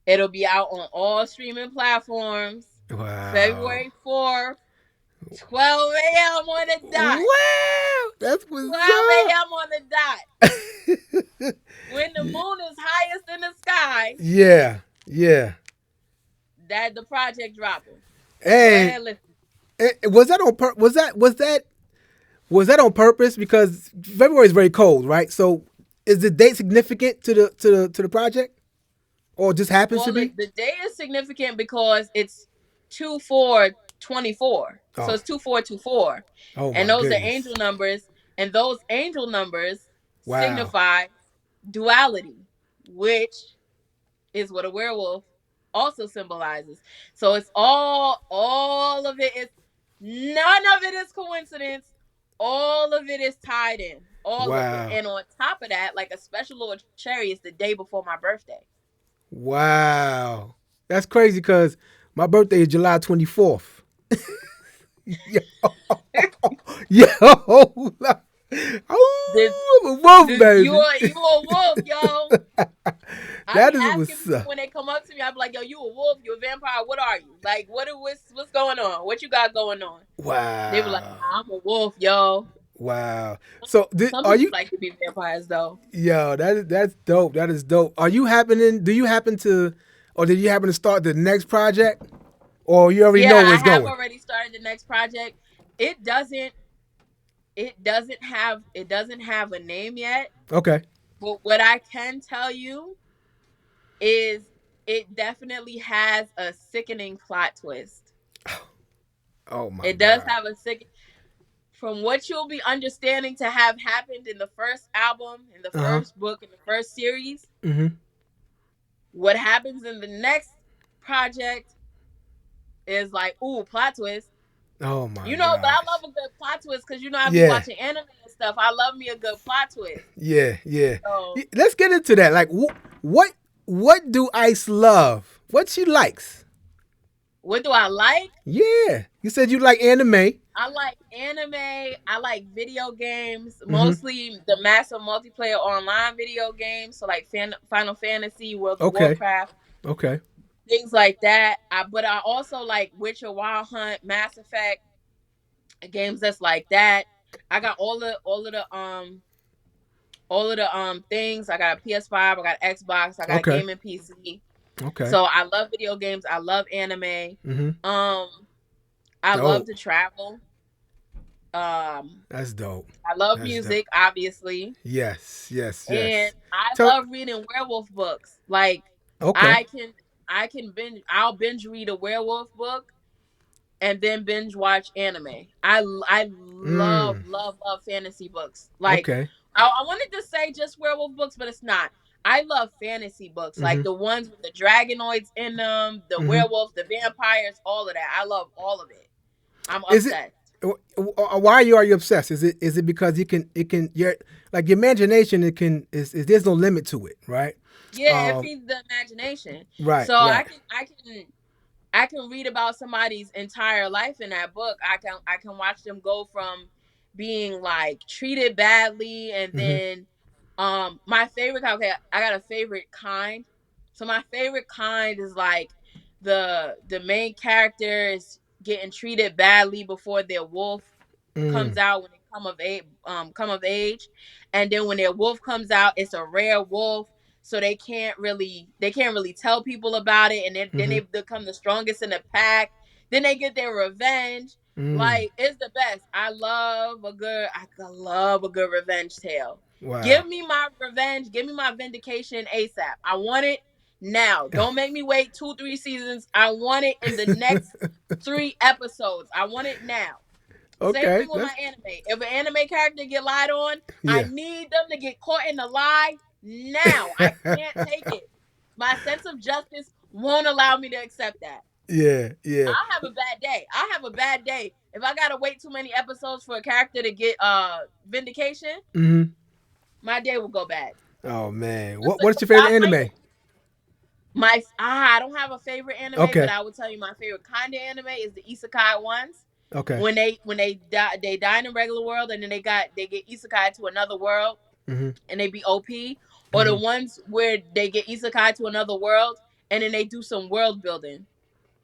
It'll be out on all streaming platforms. Wow. February 4th, 12 a.m. on the dot. Wow. That's what's 12 up. a.m. on the dot. When the moon is highest in the sky, Yeah. Yeah. That the project dropping. Go And ahead, listen. was that on was that on purpose? Because February is very cold, right? So is the date significant to the project, or just happens to Well, be? the day is significant because it's 2/4/24. So Oh, it's 2/4/24. oh And my those are goodness! angel numbers. And those angel numbers Wow, signify duality, which is what a werewolf also symbolizes. So it's all of it is none of it is coincidence. All of it is tied in. All of it. wow, And on top of that, like a special little cherry is the day before my birthday. wow. That's crazy because my birthday is July 24th. Yo, yo, oh, Did I'm a wolf, baby. you a wolf, yo? I That be is asking what's people up. when they come up to me, I be like, yo, you a wolf, you a vampire, what are you? Like what's going on? What you got going on? They were like, Wow, nah, I'm a wolf, yo. wow. So, Some are people you? like to be vampires though. Yo, that's dope. That is dope. Are you happening? Do you happen to, or did you happen to start the next project, or you already Yeah, know where I it's have going? already started the next project. It doesn't it doesn't have a name yet. Okay. But what I can tell you is it definitely has a sickening plot twist. Oh my It does God. have a sick from what you'll be understanding to have happened in the first album, in the Uh huh. first book, in the first series. Mhm. What happens in the next project is like, ooh, plot twist. Oh my But I love gosh. a good plot twist because I be Yeah. watching anime and stuff. I love me a good plot twist. Yeah. Yeah. So, Let's get into that. Like, what do Ice love? What she likes? what do I like? Yeah. You said you like anime. I like anime. I like video games, Mhm. mostly the massive multiplayer online video games. So like Final Fantasy, World of Okay. Warcraft, Okay. things like that. But I also like Witcher, Wild Hunt, Mass Effect, games that's like that. I got all of the things. I got a PS5, I got Xbox, I got a Okay. gaming PC. Okay. So I love video games. I love anime. Mhm. Um, I love Dope. to travel. That's dope. I love That's dope. music, obviously. Yes. Yes. And Yes. I Tell. love reading werewolf books. Like Okay. I can I'll binge read a werewolf book and then binge watch anime. I love Mm. love fantasy books. Like Okay. I wanted to say just werewolf books, but it's not. I love fantasy books, like Mhm. the ones with the dragonoids in them, the Mhm. werewolves, the vampires, all of that. I love all of it. I'm Is it? obsessed. Why are you obsessed? Is it because you can your like your imagination it can is there's no limit to it, right? Yeah, it Um. feeds the imagination. Right. So Right. I can read about somebody's entire life in that book. I can watch them go from being like treated badly and Mhm. then my favorite kind, okay, I got a favorite kind. So my favorite kind is like the main character is getting treated badly before their wolf comes Mm. out when they come of age, and then when their wolf comes out, it's a rare wolf, so they can't really tell people about it, and then they Mhm. become the strongest in the pack. Then they get their revenge. Mm. Like it's the best. I love a good revenge tale. Wow. Give me my revenge. Give me my vindication ASAP. I want it now. Don't make me wait 2-3 seasons. I want it in the next 3 episodes. I want it now. Same Okay. thing with my That's anime. If an anime character get lied on, I yeah. need them to get caught in the lie now. I can't take it. My sense of justice won't allow me to accept that. Yeah. Yeah. I'll have a bad day. I'll have a bad day. If I gotta wait too many episodes for a character to get vindication, Mhm. my day will go bad. Oh man. Just What's your because I favorite like anime? I don't have a favorite anime, but Okay. I will tell you my favorite kind of anime is the isekai ones. Okay. When they die in the regular world and then they get isekai to another world Mhm. and they be OP, or the Mhm. ones where they get isekai to another world and then they do some world building.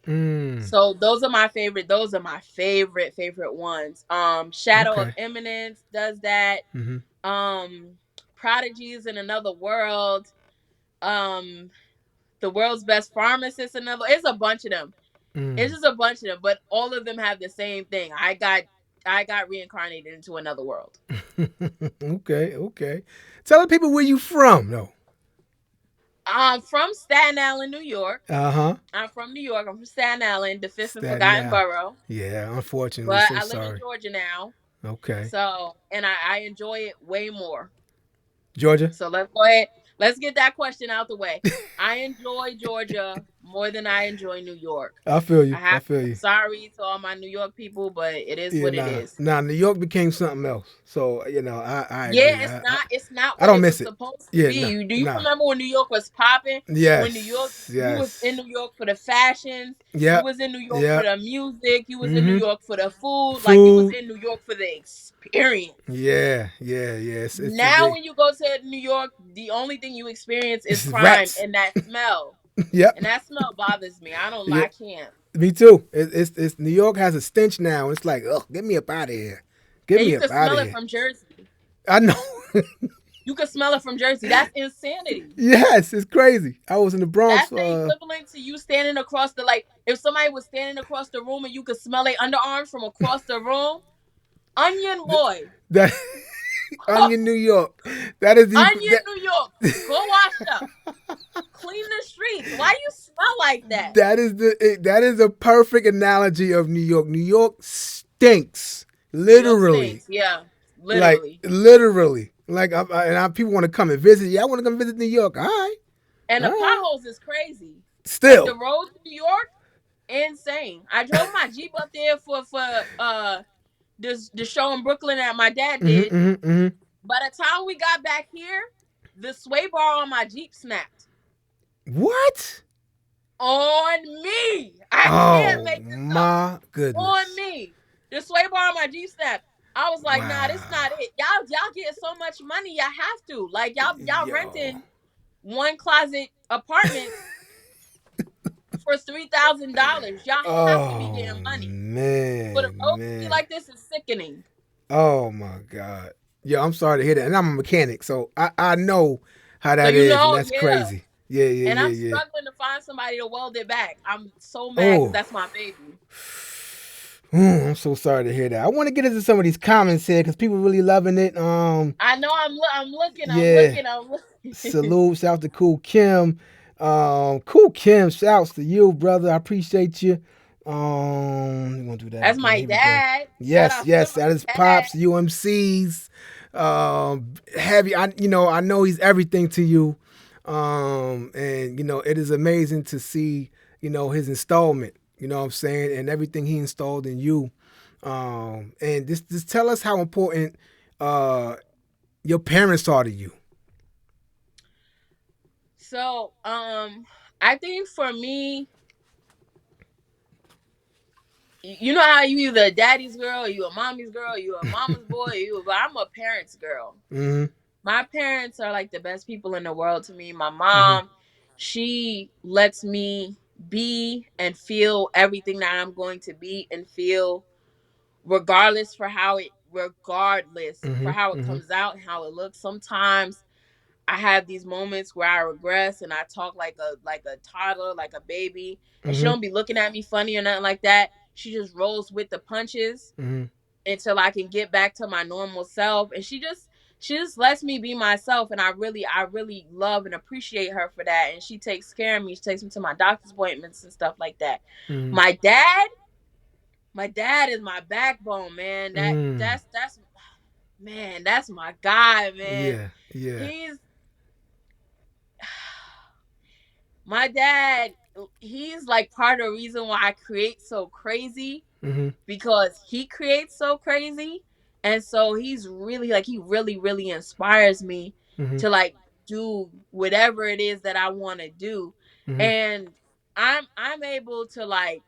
Mm. So those are my favorite. Those are my favorite ones. Shadow of Okay. Eminence does that. Prodigies in Another World. Um, the world's best pharmacist. Another, it's a bunch of them. It's just a bunch of them, but all of them have the same thing. I got reincarnated into another world. Okay. Tell the people where you from, though. I'm from Staten Island, New York. Uh-huh. I'm from New York. I'm from Staten Island, the fifth and Staten forgotten Island. borough. Yeah, unfortunately, But so I live in sorry. Georgia now. Okay. So, and I enjoy it way more. Georgia? So let's go ahead. Let's get that question out the way. I enjoy Georgia more than I enjoy New York. I feel you. I feel you. Sorry to all my New York people, but it is what it is. New York became something else. So, you know, I agree. Yeah, it's not what I don't it miss was it. supposed to be. Do you remember when New York was popping? Yes. When New York, you was in New York for the fashions. Yeah. You was in New York for the music. You was in New York for the food. Like you was in New York for the experience. Yeah. It's now when you go to New York, the only thing you experience is crime rats. And that smell. Yep. And that smell bothers me. I can't. Me too. It's New York has a stench now. It's like, oh, get me up out of here. Get me up out of here. You can smell it from Jersey. I know. You can smell it from Jersey. That's insanity. Yes, it's crazy. I was in the Bronx. That's the equivalent to you standing across the, like, if somebody was standing across the room and you could smell their underarms from across the room. Onion boy. Onion, New York. That is New York. Go wash up. Clean the streets. Why do you smell like that? That is a perfect analogy of New York. New York stinks. Literally. Yeah. Literally. Like, literally. Like, people want to come and visit. Yeah, I want to come visit New York. All right. And the potholes is crazy. Still. Like, the roads in New York, insane. I drove my Jeep up there for the show in Brooklyn that my dad did. By the time we got back here, the sway bar on my Jeep snapped. What? On me. I can't make this my up. Goodness. On me. The sway bar on my Jeep snapped. I was like, nah, this not it. Y'all get so much money, y'all have to. Like, y'all renting one closet apartment for $3,000. Y'all have to be getting money. Man. But a road to be like this is sickening. Oh my God. Yeah, I'm sorry to hear that. And I'm a mechanic, so I know how that is. And that's crazy. Yeah. And I'm struggling to find somebody to weld it back. I'm so mad because that's my baby. I'm so sorry to hear that. I want to get into some of these comments here because people really loving it. I know I'm looking. I'm looking. Salute, shout out to Cool Kim. Cool Kim, shouts to you, brother. I appreciate you. We're gonna do that. That's my dad. Yes, that is Pops, UMC's. Heavy. I know he's everything to you. And it is amazing to see, his installment. You know what I'm saying? And everything he installed in you. And just tell us how important your parents are to you. So, I think for me, you know how you either a daddy's girl, or you a mommy's girl, or you a mama's boy, but I'm a parent's girl. Mm-hmm. My parents are like the best people in the world to me. My mom, she lets me be and feel everything that I'm going to be and feel, regardless for how it comes out and how it looks. Sometimes I have these moments where I regress and I talk like a toddler, like a baby, and she don't be looking at me funny or nothing like that. She just rolls with the punches until I can get back to my normal self, and she just lets me be myself, and I really love and appreciate her for that. And she takes care of me. She takes me to my doctor's appointments and stuff like that. My dad is my backbone, man. That's my guy, man. Yeah. My dad, he's like part of the reason why I create so crazy, because he creates so crazy. And so he's really like, he really, really inspires me to like do whatever it is that I want to do. And I'm able to like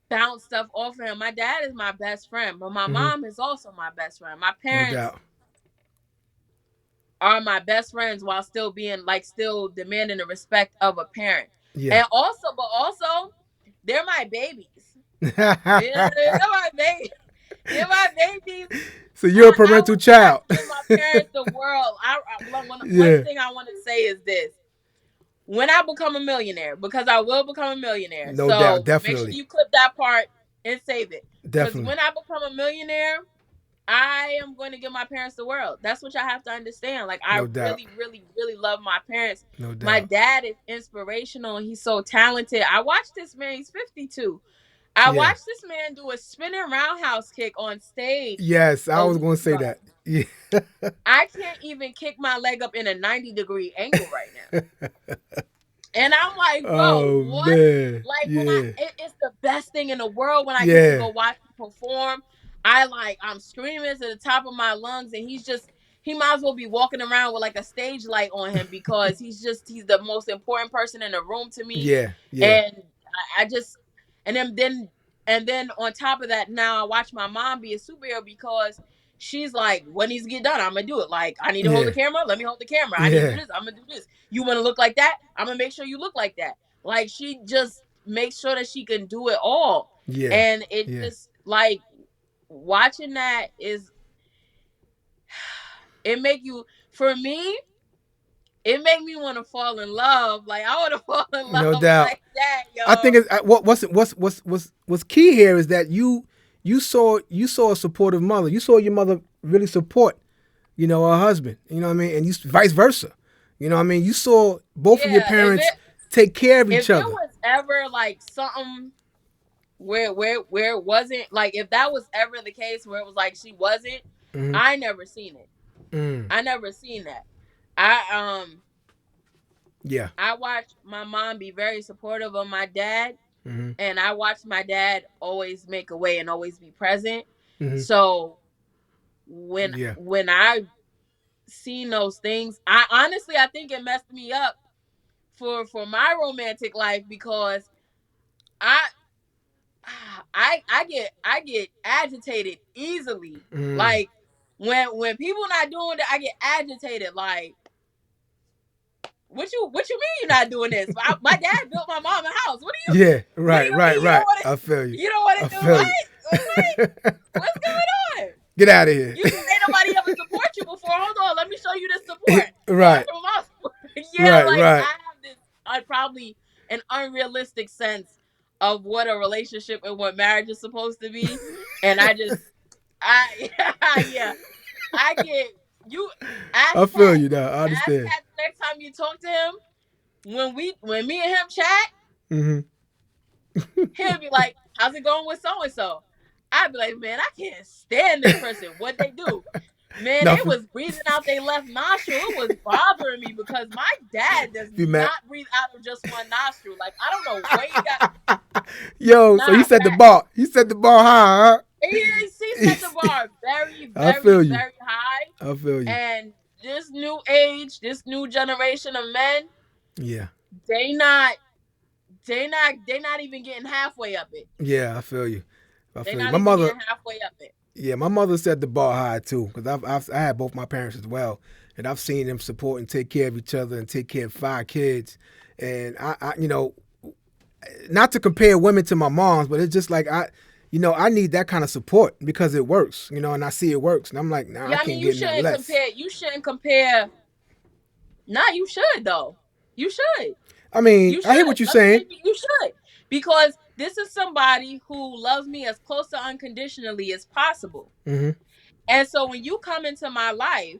bounce stuff off of him. My dad is my best friend, but my mom is also my best friend. My parents are my best friends while still being like, still demanding the respect of a parent. Yeah. And also, they're my babies. They're my babies. They're my babies. So you're a parental child. I give my parents the world. One thing I want to say is this. when I become a millionaire, because I will become a millionaire. No doubt, So make sure definitely, you clip that part and save it. Because definitely, when I become a millionaire, I am going to give my parents the world. That's what y'all have to understand. Like, I no doubt, really, really, really love my parents. no My doubt. dad is inspirational. He's so talented. I watched this man. He's 52. I Yeah. watched this man do a spinning roundhouse kick on stage Yes, I a was week going to say ago. that. Yeah. I can't even kick my leg up in a 90-degree angle right now. And I'm like, bro, Oh what? man. Like, Yeah. it's the best thing in the world when I get to Yeah. go watch him perform. I'm screaming to the top of my lungs, and he might as well be walking around with like a stage light on him, because he's the most important person in the room to me. Yeah. Yeah. And I just, and then on top of that, now I watch my mom be a superhero, because she's like, what needs to get done? I'm gonna do it. Like, I need to hold Yeah. the camera. Let me hold the camera. I need to do Yeah. this. I'm gonna do this. You want to look like that? I'm gonna make sure you look like that. Like, she just makes sure that she can do it all. Yeah. And it Yeah. just, like, watching that is, it make you, for me, it make me want to fall in love. Like, I want to fall in No love doubt. like that, I think yo. it's what's key here is that you saw a supportive mother. You saw your mother really support, her husband. You know what I mean? And you vice versa. You know what I mean? You saw both of your Yeah, parents take care of if each it other. was ever like something where it wasn't, like, if that was ever the case where it was like she wasn't, Mm-hmm. I never seen it. Mm. I never seen that. I Yeah. I watched my mom be very supportive of my dad, Mm-hmm. and I watched my dad always make a way and always be present. Mm-hmm. So when Yeah. when I seen those things, I think it messed me up for my romantic life, because I I get agitated easily. Mm. Like, when people not doing that, I get agitated. Like, what you mean you're not doing this? My dad built my mom a house. Yeah. What do Right. you Right. mean you don't Right. want to I feel you. you don't want I to do feel what? you. What's going on? Get out of here. You said ain't nobody ever support you before. Hold on, let me show you this support. Right. Yeah, Right. like, I Right. have this probably an unrealistic sense of what a relationship and what marriage is supposed to be, and I yeah, I get you. I Ask feel Pat. you now. I Ask understand. Pat the next time you talk to him. When me and him chat, Mm-hmm. he'll be like, "How's it going with so and so?" I'd be like, "Man, I can't stand this person. What they do? Man, Now, they was breathing out their left nostril. It was bothering me, because my dad does be mad. not breathe out of just one nostril. Like, I don't know what he got. Yo, so he Nah, set the Pat. bar. He set the bar high. He set the bar very, I very, feel you. very high. I feel you. And this new age, this new generation of men, Yeah. they not they not even getting halfway up it. Yeah, I feel you. I They feel you. not My even mother, getting halfway up it. yeah, my mother set the bar high too, because I had both my parents as well, and I've seen them support and take care of each other and take care of 5 kids, and I not to compare women to my moms, but it's just like I need that kind of support because it works, and I see it works, and I'm like, nah, I Yeah, I mean, can't get nothing less. You shouldn't compare. Nah, you should though. You should. I mean, You I hear should. what you're Let me saying. tell you, you should, because this is somebody who loves me as close to unconditionally as possible. Mm-hmm. And so when you come into my life,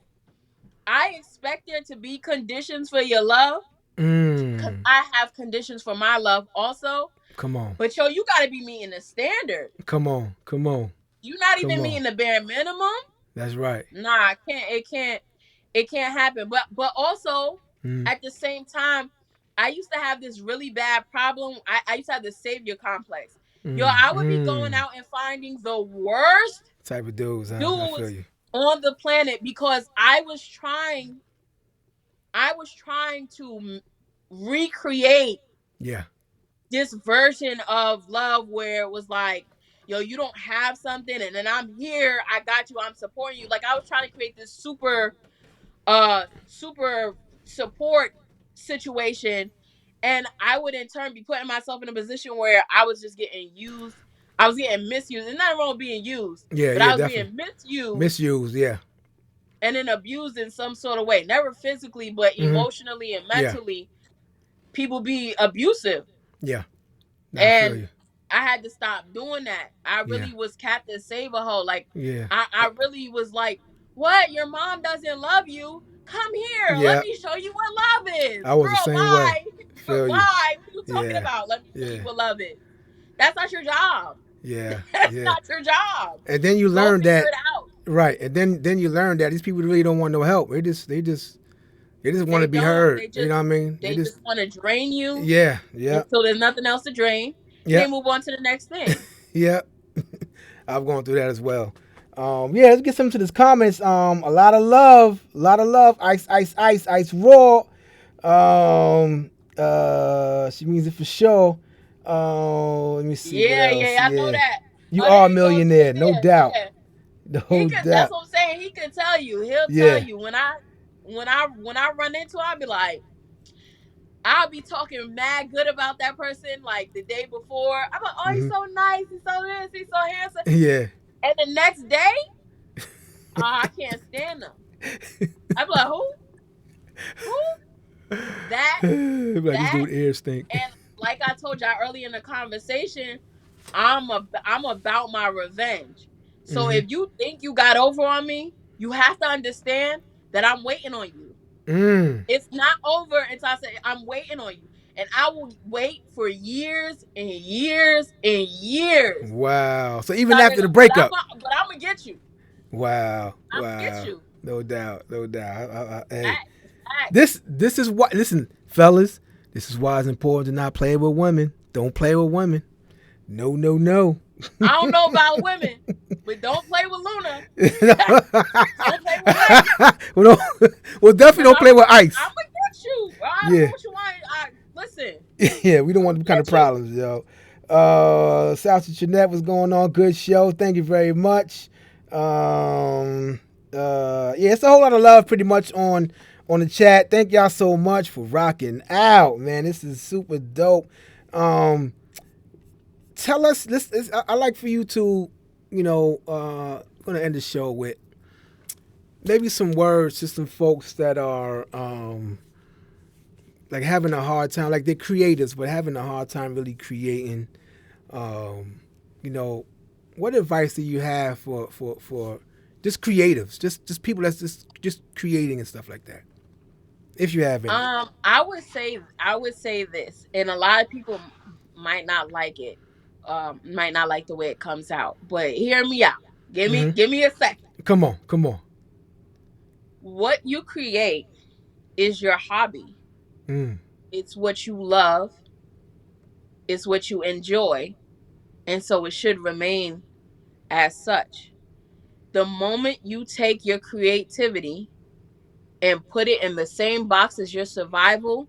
I expect there to be conditions for your love, because Mm. I have conditions for my love also. Come on. But yo, you got to be meeting the standard. Come on. Come on. You're not Come even on. meeting the bare minimum. That's right. Nah, it can't happen. But also, Mm. at the same time, I used to have this really bad problem. I used to have this savior complex. Yo, Mm. I would be going Mm. out and finding the worst Type of dudes, huh? I feel dudes you. on the planet, because I was trying to recreate Yeah. this version of love where it was like, yo, you don't have something, and then I'm here, I got you, I'm supporting you. Like, I was trying to create this super support situation, and I would in turn be putting myself in a position where I was just getting used. I was getting misused. There's nothing wrong with being used, Yeah. but Yeah. I was Definitely. being misused Misused. Yeah. and then abused in some sort of way. Never physically, but Mm-hmm. emotionally and Yeah. mentally. people be abusive. Yeah. Nah, I feel And you. I had to stop doing that. I Yeah. really was Captain Save a Hoe. Like Yeah. I really was like, what? Your mom doesn't love you? Come here. Let Yeah. me show you what love is. I was the Girl, same way. bye. Feel you. Bye. What are you talking Yeah. about? Let me show you Yeah. what love is. That's not your job. Yeah. That's Yeah. not your job. And then you Go learn figure that it out. right. And then you learn that these people really don't want no help. They just want They to be don't. heard. You know what I mean? They just want to drain you yeah, yeah, until there's nothing else to drain. And yeah, they move on to the next thing. yeah. I've gone through that as well. Yeah, let's get some to this comments. A lot of love, a lot of love. Ice, ice, ice, ice raw. She means it for sure. Let me see what Yeah, else. yeah, I know Yeah, that. you Oh, there are a you go. millionaire, no Yeah, doubt, yeah. He no could. That's doubt. what I'm saying. He could tell you. He'll tell Yeah. you when I run into. I'll be like, I'll be talking mad good about that person like the day before. I'm like, oh, he's Hmm. so nice. He's so this. He's so handsome. Yeah. And the next day, oh, I can't stand them. I'm like, who? Who? That. Like this That. dude ears stink. And like I told y'all earlier in the conversation, I'm about my revenge. So Hmm. if you think you got over on me, you have to understand that I'm waiting on you. Mm. It's not over until I say I'm waiting on you. And I will wait for years and years and years. Wow. So even after the breakup. But I'm gonna get you. Wow. I'm gonna get Wow. you. No doubt. No doubt. Hey, Facts, facts. this is why. Listen, fellas. This is why it's important to not play with women. Don't play with women. No, no, no. I don't know about women, but don't play with Luna. Don't play with Ice. well, well, definitely don't play with Ice. I'm gonna get you. I don't Yeah. know what you want. Listen. Yeah, we don't want them kind of problems, yo. South Jeanette, what's going on? Good show. Thank you very much. Yeah, it's a whole lot of love pretty much on the chat. Thank y'all so much for rocking out, man. This is super dope. Tell us, I like for you to, gonna end the show with maybe some words to some folks that are like having a hard time, like they're creators, but having a hard time really creating. You know, what advice do you have for just creatives, just people that's just creating and stuff like that, if you have any? I would say this, and a lot of people might not like it, might not like the way it comes out. But hear me out. Hmm. Give me a second. Come on, come on. What you create is your hobby. Mm. It's what you love. It's what you enjoy, and so it should remain as such. The moment you take your creativity and put it in the same box as your survival,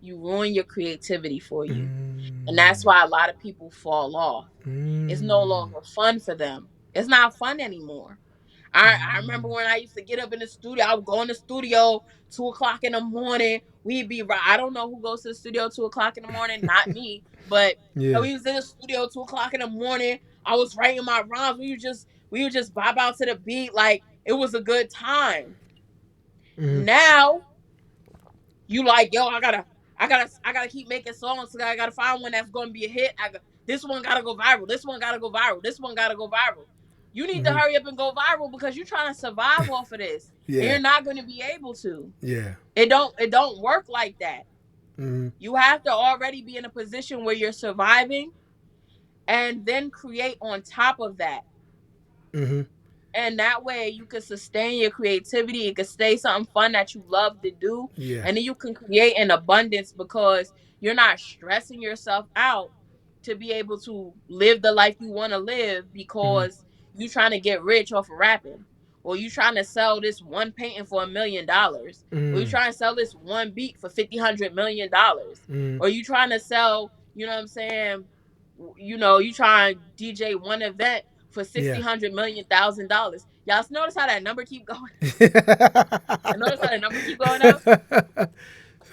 you ruin your creativity for you. And that's Mm. why a lot of people fall off. It's no Mm. longer fun for them. It's not fun anymore. I remember Mm. when I used to get up in the studio. I would go in the studio 2 o'clock in the morning. We'd be right. I don't know who goes to the studio 2 o'clock in the morning. Not me, but Yeah. we was in the studio 2 o'clock in the morning. I was writing my rhymes. We would just vibe out to the beat like it was a good time. Mm. Now you like, yo, I gotta keep making songs. So I gotta find one that's gonna be a hit. This one gotta go viral. This one gotta go viral. This one gotta go viral. You need to Mm. hurry up and go viral because you're trying to survive off of this, and Yeah. you're not gonna be able to. Yeah. It don't work like that. Mm. You have to already be in a position where you're surviving, and then create on top of that. Mm-hmm. And that way you can sustain your creativity. It can stay something fun that you love to do. Yeah. And then you can create in abundance because you're not stressing yourself out to be able to live the life you want to live Mm-hmm. because you trying to get rich off of rapping. Or you trying to sell this one painting for $1 million. Or you Mm. trying to sell this one beat for 50 $100 million. Mm. Or you trying to sell, you know what I'm saying? You try and DJ one event for 60, Yeah. 100 million, $1,000. Y'all notice how that number keep going? I notice how the number keep going up.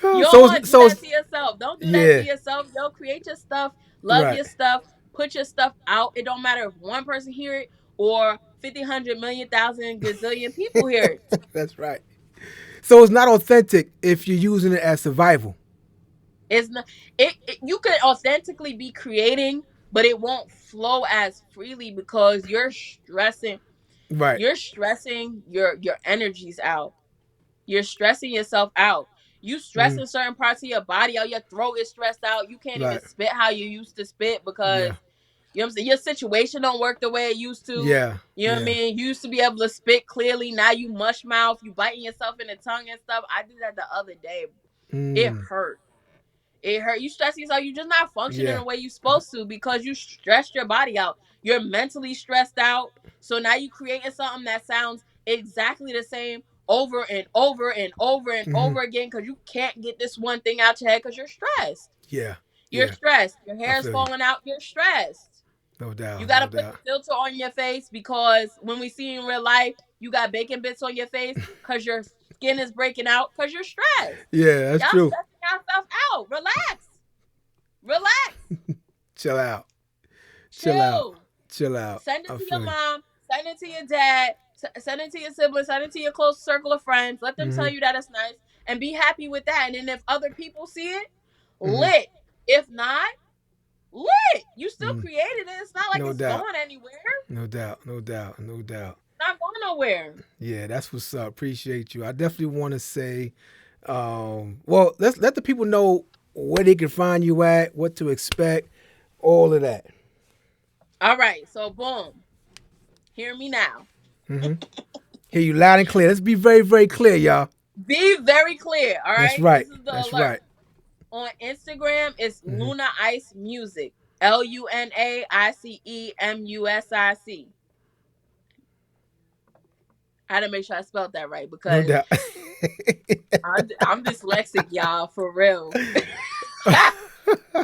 You don't so want to do so that to yourself. Don't do that to yeah. yourself. Yo, create your stuff. Love Right. your stuff. Put your stuff out. It don't matter if one person hear it or 50, 100 million, 1,000 gazillion people hear it. That's right. So it's not authentic if you're using it as survival. It's not it you could authentically be creating, but it won't flow as freely because Right. you're stressing your energies out. You're stressing yourself out. You Mm-hmm. stressing certain parts of your body out. Your throat is stressed out. You can't even Right. spit how you used to spit because Yeah. you know what I'm saying. Your situation don't work the way it used to. Yeah. You know what I Yeah. mean? You used to be able to spit clearly. Now you mush mouth. You biting yourself in the tongue and stuff. I did that the other day. It Mm. hurt. It hurt. You stress yourself. You're just not functioning Yeah. the way you're supposed to because you stressed your body out. You're mentally stressed out. So now you creating something that sounds exactly the same over and over and over and Mm-hmm. over again because you can't get this one thing out your head because you're stressed. Yeah. You're Yeah. stressed. Your I hair is feel you. falling out. You're stressed. No You doubt. got No to put the doubt. filter on your face because when we see in real life, you got bacon bits on your face because your skin is breaking out because you're stressed. Yeah, that's Y'all true. stressing yourself out. Relax. Relax. Chill out. Chill out. Chill. Chill out. Send it I to your feel you. mom. Send it to your dad. Send it to your siblings. Send it to your close circle of friends. Let them Mm-hmm. tell you that it's nice and be happy with that. And then if other people see it, Mm-hmm. lit. If not, lit. You still Mm. created it. It's not like No it's doubt. going anywhere. No doubt. No doubt. No doubt. It's not going nowhere. Yeah, that's what's up. Appreciate you. I definitely want to say, well, let's let the people know where they can find you at, what to expect, all of that. All right. So boom. Hear me now. Mm-hmm. Hear you loud and clear. Let's be very, very clear, y'all. Be very clear. All That's right. right. This is the That's alert. right. On Instagram, it's Mm-hmm. Luna Ice Music. LUNAICEMUSIC. I had to make sure I spelled that right No because doubt. I'm dyslexic, y'all, for real.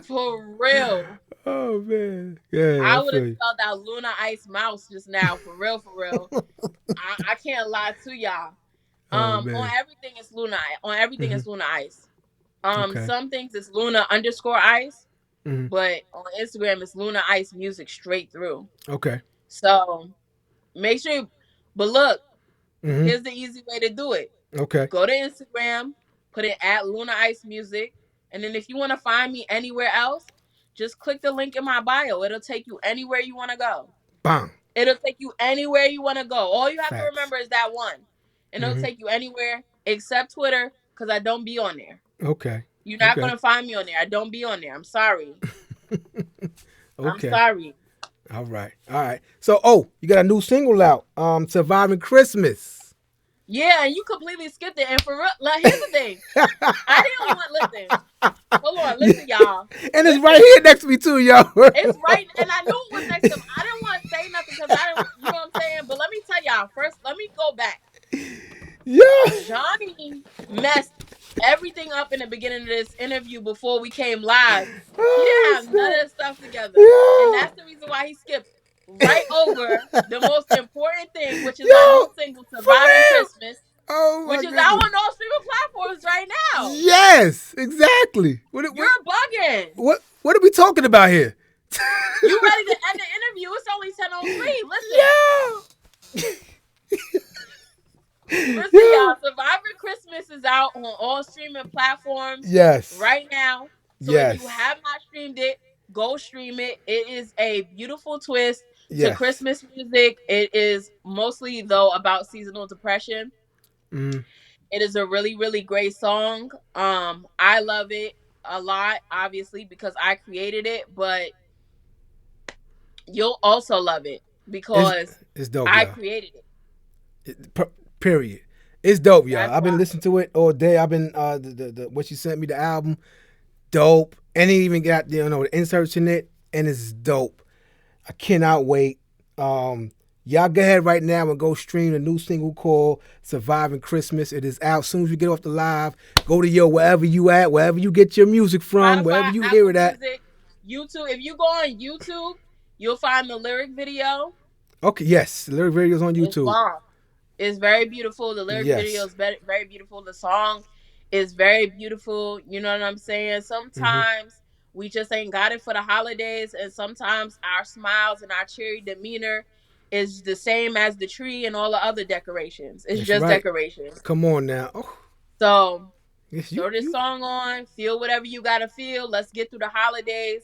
For real. Oh man. Yeah, I I would have feel you. spelled out Luna Ice Mouse just now, for real, for real. I can't lie to y'all. Oh On man. everything it's Luna. On everything Mm-hmm. it's Luna Ice. Okay. Some things it's Luna underscore Ice, Mm-hmm. but on Instagram it's Luna Ice Music straight through. Okay. So make sure. But look, Mm-hmm. here's the easy way to do it. Okay. Go to Instagram, put it at Luna Ice Music, and then if you want to find me anywhere else, just click the link in my bio. It'll take you anywhere you want to go. Bang. It'll take you anywhere you want to go. All you have to Facts. remember is that one, and it'll Mm-hmm. take you anywhere except Twitter because I don't be on there. Okay. You're not Okay. gonna find me on there. I don't be on there. I'm sorry. I'm Okay. sorry. All right. All right. So, oh, you got a new single out. Surviving Christmas. Yeah, and you completely skipped it. And for real, like, here's the thing. I didn't want. Listen, hold on. Listen, y'all. And it's right Listen. here next to me too, y'all. It's right, and I knew it was next to him. I didn't want to say nothing because I didn't, you know what I'm saying? But let me tell y'all first, let me go back. Yeah. Johnny messed everything up in the beginning of this interview before we came live. He didn't Oh, have none snap. of the stuff together. And Yeah. that's the reason why he skipped right over the most important thing, which is my Yo, new single, for Surviving real. Christmas, Oh my which is out goodness. on all streaming platforms right now. Yes, exactly. You're bugging. What are we talking about here? You ready to end the interview? It's only 10:03. Listen. Yeah. Listen, Yeah. y'all. Survivor Christmas is out on all streaming platforms Yes. right now. So Yes. if you have not streamed it, go stream it. It is a beautiful twist to Yes. Christmas music. It is mostly, though, about seasonal depression. Mm. It is a really, really great song. I love it a lot, obviously, because I created it, but you'll also love it because It's dope, I y'all. created it. Period. It's dope, y'all. That's I've been why. listening to it all day. I've been the what you sent me the album, dope, and it even got the inserts in it, and it's dope. I cannot wait. Y'all go ahead right now and go stream the new single called "Surviving Christmas." It is out. As soon as you get off the live, go to wherever you at, wherever you get your music from, wherever Spotify, you hear Apple it at. Music, YouTube. If you go on YouTube, you'll find the lyric video. Okay, yes, the lyric videos on It's YouTube. bomb. It's very beautiful. The lyric video Yes. is very, very beautiful. The song is very beautiful. You know what I'm saying? Sometimes we just ain't got it for the holidays, and sometimes our smiles and our cheery demeanor is the same as the tree and all the other decorations. It's That's just right. decorations. Come on now. Oh, So Yes, Throw this you. song on, feel whatever you gotta feel. Let's get through the holidays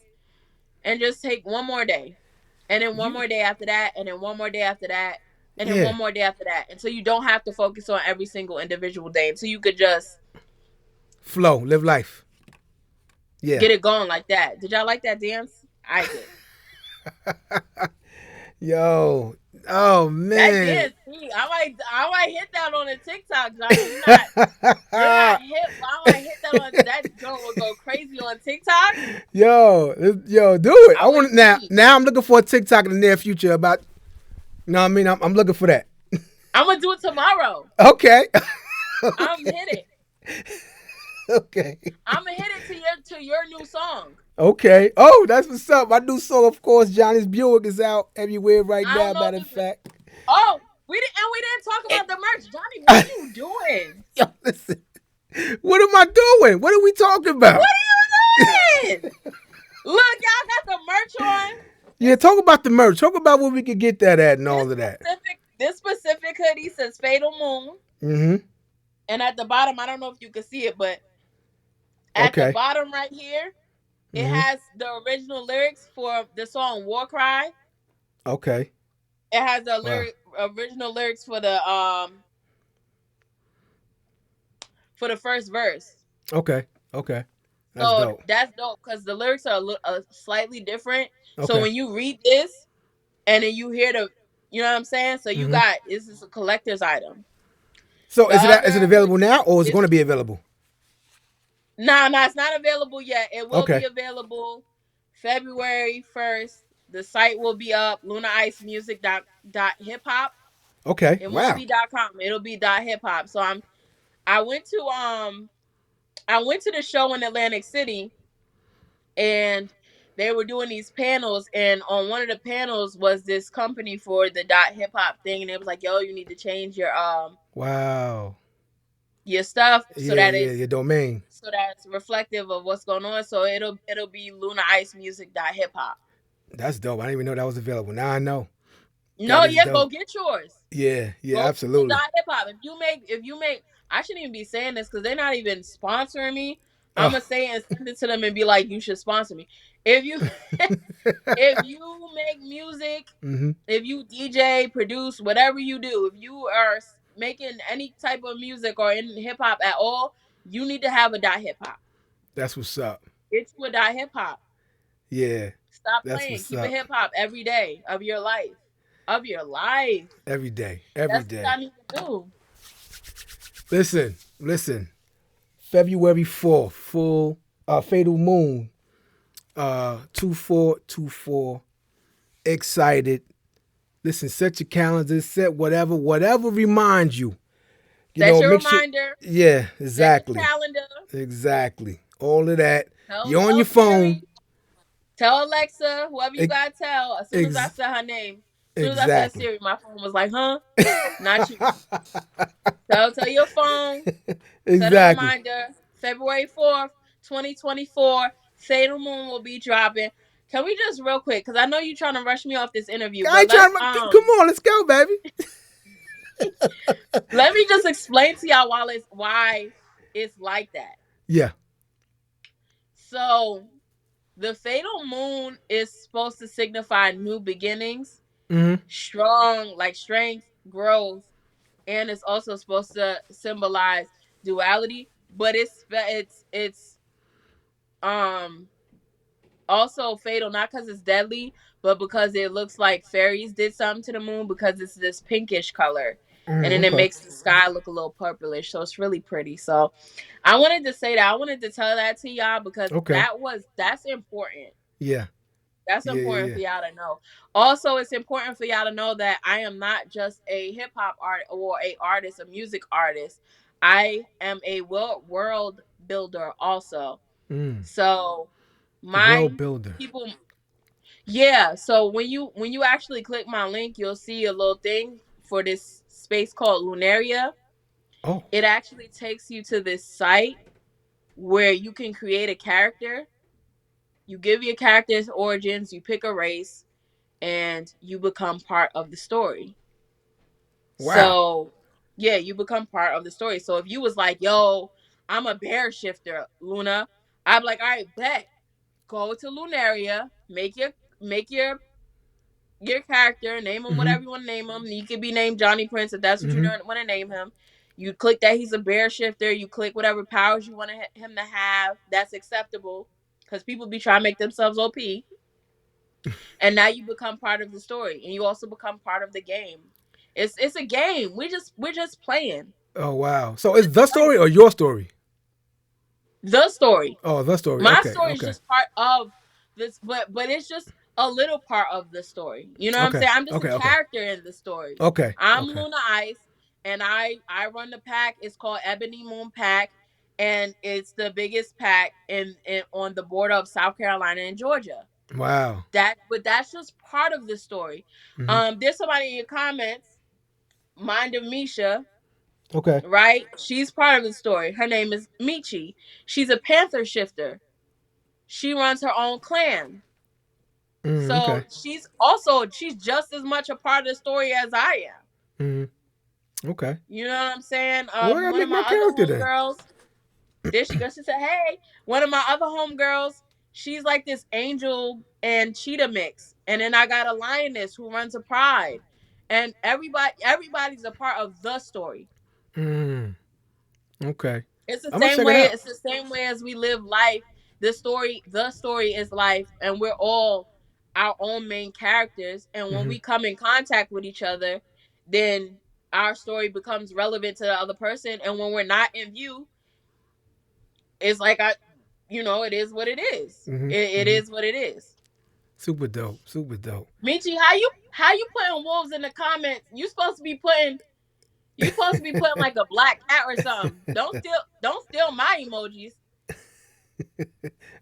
and just take one more day. And then one You. more day after that, and then one more day after that, and then Yeah. one more day after that. Until you don't have to focus on every single individual day. Until you could just Flow. Live life. Yeah. get it going like that. Did y'all like that dance? I did. Yo. Oh That man. dance, see, I might hit that on a TikTok, Johnny. You're not hip, but I might hit that on that joint will go crazy on TikTok. Yo, do it. I I would want now. see. Now I'm looking for a TikTok in the near future about. You know what I mean? I'm looking for that. I'm gonna do it tomorrow. Okay. I'm Okay. hit it. Okay. I'm gonna hit it to your new song. Okay. Oh, that's what's up. My new song, of course, Johnny's Buick is out everywhere right I now. don't know Matter if of you. fact. Oh, we didn't talk It, about the merch, Johnny. What are you doing? yo, listen. What am I doing? What are we talking What about? are you doing? Look, y'all got the merch on. Yeah, This talk about the merch. Talk about where we could get that at and this all of that. specific hoodie says Fatal Moon, Mm-hmm. and at the bottom, I don't know if you can see it, but at the Okay. bottom right here, it Mm-hmm. has the original lyrics for the song War Cry. Okay. It has the Wow. original lyrics for the first verse. Okay. Okay. That's So dope. that's dope because the lyrics are slightly different. So Okay. when you read this and then you hear you know what I'm saying? So you Mm-hmm. got this is a collector's item. So The is it other available hoodie now or is it is going to be available? nah, it's not available yet. It will be Okay. available February 1st. The site will be up, lunaicemusic dot hip hop. Okay. It won't Wow. be .com. It'll be .hip hop. So I went to I went to the show in Atlantic City, and they were doing these panels, and on one of the panels was this company for the .hip hop thing, and it was like, yo, you need to change Wow. your stuff so Yeah, that yeah, your domain. it's reflective of what's going on. So it'll be lunaicemusic dot hip hop. That's dope. I didn't even know that was available. Now I know. That No, is yeah, go dope. get yours. Yeah, yeah, Go to absolutely. Hip Hop. If you make, I shouldn't even be saying this because they're not even sponsoring me. I'm Oh. gonna say it and send it to them and be like, you should sponsor me. If you if you make music, Mm-hmm. if you DJ, produce, whatever you do, if you are making any type of music or in hip hop at all, you need to have a hip hop. That's what's up. Get you a hip hop. Yeah, Stop that's playing. what's Keep it up. hip hop every day of your life. Of your life. Every day, every That's what day. I need to do. Listen. February 4th, full Fatal Moon, 2424. Excited. Listen, set your calendars, set whatever reminds you. You Set know, your make sure. reminder. Yeah, Set your exactly. calendar. Exactly. All of that. You're on Tell your phone. Siri. Tell Alexa. Whoever you Ex- gotta tell. As soon as I ex- said her name, as soon as I said exactly. Siri, my phone was like, "Huh? Not you." Tell your phone. Set a Exactly. reminder. February 4th, 2024. Fatal Moon will be dropping. Can we just real quick? Because I know you're trying to rush me off this interview, I but ain't trying to. Come on, let's go, baby. let me just explain to y'all why it's like that. Yeah. So the fatal moon is supposed to signify new beginnings, Mm-hmm. strong, like strength, growth, and it's also supposed to symbolize duality. But it's um also fatal not because it's deadly, but because it looks like fairies did something to the moon because it's this pinkish color. And then it Okay. makes the sky look a little purplish, so it's really pretty. So I wanted to say that. I wanted to tell that to y'all because Okay. that's important. Yeah. That's Yeah. Yeah. important Yeah. for y'all to know. Also, it's important for y'all to know that I am not just a hip hop art or a artist, a music artist. I am a world builder also. Mm. So A world my builder. people, yeah. So when you actually click my link, you'll see a little thing for this space called Lunaria. Oh. It actually takes you to this site where you can create a character. You give your character's origins, you pick a race, and you become part of the story. Wow. So, yeah, you become part of the story. So if you was like, "Yo, I'm a bear shifter, Luna. I'm like, all right, bet. Go to Lunaria, make your character, name him Mm-hmm. whatever you want to name him. You could be named Johnny Prince if that's what you Mm-hmm. want to name him. You click that he's a bear shifter. You click whatever powers you want him to have. That's acceptable because people be trying to make themselves OP. And now you become part of the story, and you also become part of the game. It's a game. We're just playing. Oh wow. So We're is just the playing story or your story? the story. Oh, the story. My Okay. story is Okay. just part of this, but it's just a little part of the story. You know what I'm Okay. saying? I'm just a Okay. Okay. character in the story. Okay. I'm Okay. Luna Ice, and I run the pack. It's called Ebony Moon Pack, and it's the biggest pack in on the border of South Carolina and Georgia. Wow. But that's just part of the story. Mm-hmm. There's somebody in your comments, Mind of Misha, Okay. right? She's part of the story. Her name is Michi. She's a panther shifter. She runs her own clan. So Okay. she's just as much a part of the story as I am. Okay. You know what I'm saying? Well, I gotta One make of my my other character then. homegirls, there she goes. She said, "Hey," one of my other homegirls, she's like this angel and cheetah mix, and then I got a lioness who runs a pride, and everybody's a part of the story. Okay. It's the I'm gonna same check it way. out. It's the same way as we live life. The story is life, and we're all our own main characters. And when Mm-hmm. we come in contact with each other, then our story becomes relevant to the other person. And when we're not in view, it's like it is what it is. Mm-hmm. It Mm-hmm. is what it is. Super dope. Super dope. Michi, how you putting wolves in the comments? You supposed to be putting like a black cat or something. Don't steal my emojis.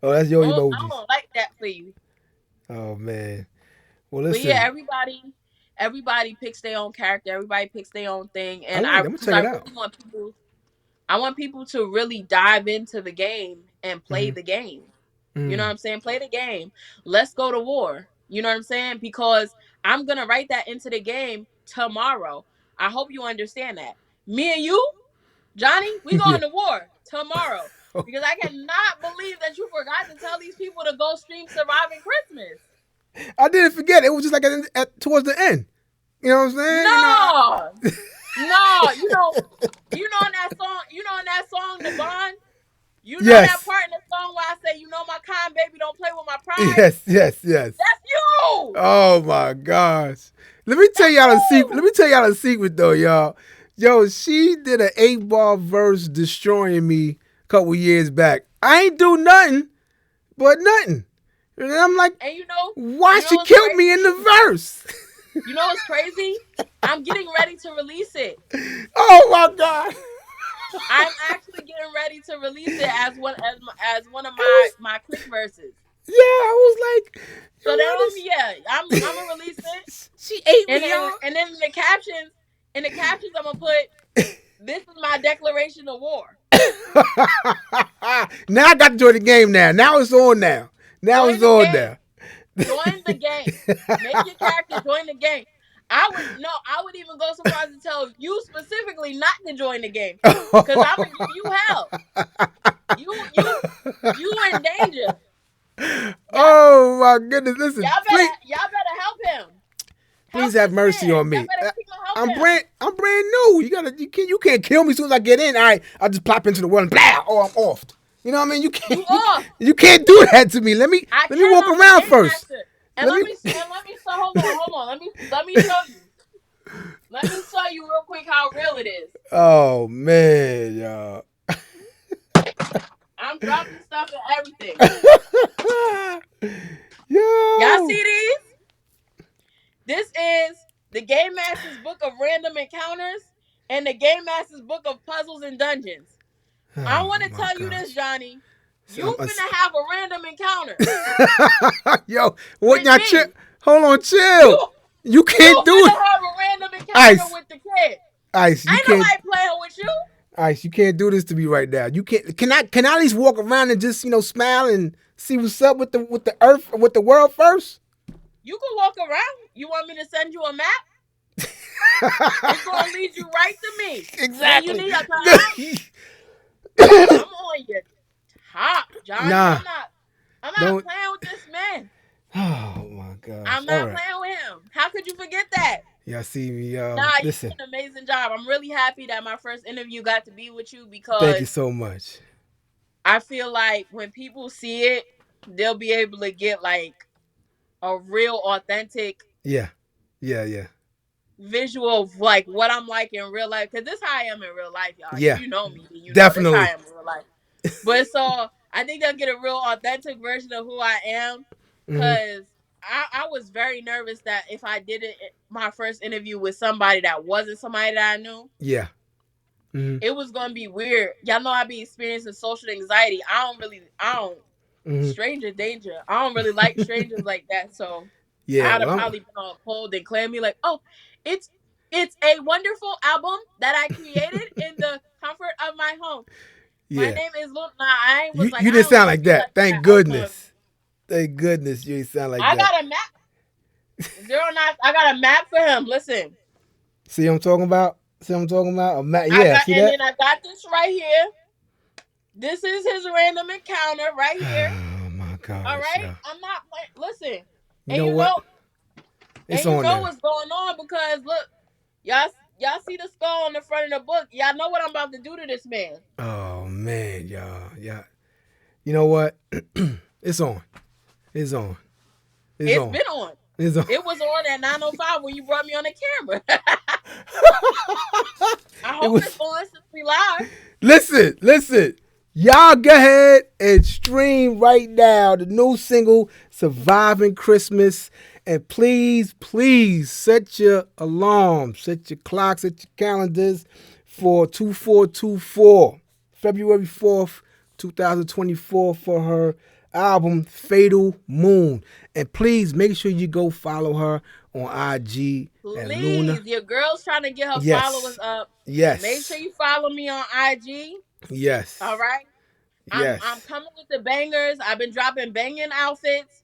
Oh, that's your I emojis. don't like that for you. Oh man. Well, But yeah, listen. everybody picks their own character. Everybody picks their own thing, I and like it. I'm gonna because check I it out. really want people to really dive into the game and play Mm-hmm. the game. You know what Mm. I'm saying? Play the game. Let's go to war. You know what I'm saying? Because I'm gonna write that into the game tomorrow. I hope you understand that. Me and you, Johnny, we Yeah. going to war tomorrow. Because I cannot believe that you forgot to tell these people to go stream Surviving Christmas. I didn't forget. It was just like towards the end. You know what I'm saying? No, no, in that song, the bond. You know that Yes. part in the song where I say, my kind baby, don't play with my pride. Yes. Yes. Yes. That's you. Oh my gosh. Let me tell That's y'all a secret. Let you. me tell y'all a secret though, y'all. Yo, she did an 8-ball verse destroying me a couple years back. I ain't do nothing but nothing. And I'm like, And why she what's killed me in crazy? the verse? You know what's crazy? I'm getting ready to release it. Oh my god. I'm actually getting ready to release it as one of I my quick verses. Yeah, I was like, So yo, then, what yeah, I'm gonna release it, is... she ate and me, then y'all. in the captions, I'm gonna put, "This is my declaration of war." Now I got to join the game now. Now it's on now. Now Join it's the on game. now. Join the game. Make your character join the game. I would even go so far as to tell you specifically not to join the game, because I'm gonna give you hell. You in danger. Oh my goodness! Listen, Y'all better help him. please have mercy on me. Y'all better keep him help I'm him. I'm brand new. You can't kill me as soon as I get in. All right, I'll just plop into the world and blah. Oh, I'm off. You know what I mean? You off. You can't do that to me. Let me walk around first. And let me hold on. Let me show you. Let me show you real quick how real it is. Oh man, y'all. I'm dropping stuff and everything. Yo. Y'all see these? This is the Game Master's Book of Random Encounters and the Game Master's Book of Puzzles and Dungeons. I want to tell you this, Johnny. You finna have a random encounter. Yo, what y'all chill? Hold on, chill. You can't do it. You finna have a random encounter with the kid. Ice, you ain't can't. Nobody playing with you. Ice, you can't do this to me right now. You can't. Can I at least walk around and just smile and see what's up with the earth, with the world first? You can walk around. You want me to send you a map? It's gonna lead you right to me. Exactly. You need a I'm Johnny, Nah, I'm not don't. playing with this man. Oh my gosh. I'm All not right. playing with him. How could you forget that? Y'all see me, Nah, you listen. did an amazing job. I'm really happy that my first interview got to be with you Thank you because so much. I feel like when people see it, they'll be able to get like a real authentic Yeah. Yeah. Yeah. visual of like what I'm like in real life. Cause this is how I am in real life, y'all. If Yeah. you know me, then you know this is how I Definitely. am in real life. But so I think they'll get a real authentic version of who I am. Hmm. Cause I was very nervous that if I did it my first interview with somebody that wasn't somebody that I knew, Yeah. Hmm. it was gonna be weird. Y'all know I be experiencing social anxiety. I don't Hmm. stranger danger. I don't really like strangers like that. So Yeah. I'd have Well, I'm. probably been all cold and clammy, like, oh, it's it's a wonderful album that I created in the comfort of my home. My Yeah. name is Luna. I was like, You I didn't don't sound want to like be that. like Thank that upcoming. goodness. Thank goodness you didn't sound like I that. got a map. Zero nine. I got a map for him. Listen, See what I'm talking about? See what I'm talking about? I Yeah. got, See and that? then I got this right here. This is his random encounter right here. Oh my All gosh. right, Yeah. I'm not playing. Listen, You and know what? It's you on know there. what's going on because look, y'all see the skull on the front of the book. Y'all know what I'm about to do to this man. Oh man, y'all. Yeah. You know what? It's on. It's on. It's It's on. been on. It's on. It was on at 9:05 when you brought me on the camera. I It hope it's was. on since we live. Listen. Y'all go ahead and stream right now the new single Surviving Christmas. And please set your alarms, set your clocks, set your calendars for 2424, February 4th, 2024 for her album Fatal Moon. And please make sure you go follow her on IG at Please, Luna. your girl's trying to get her followers Yes. up. Make sure Yes. you follow me on IG. All Yes. right. I'm Yes. coming with the bangers. I've been dropping banging outfits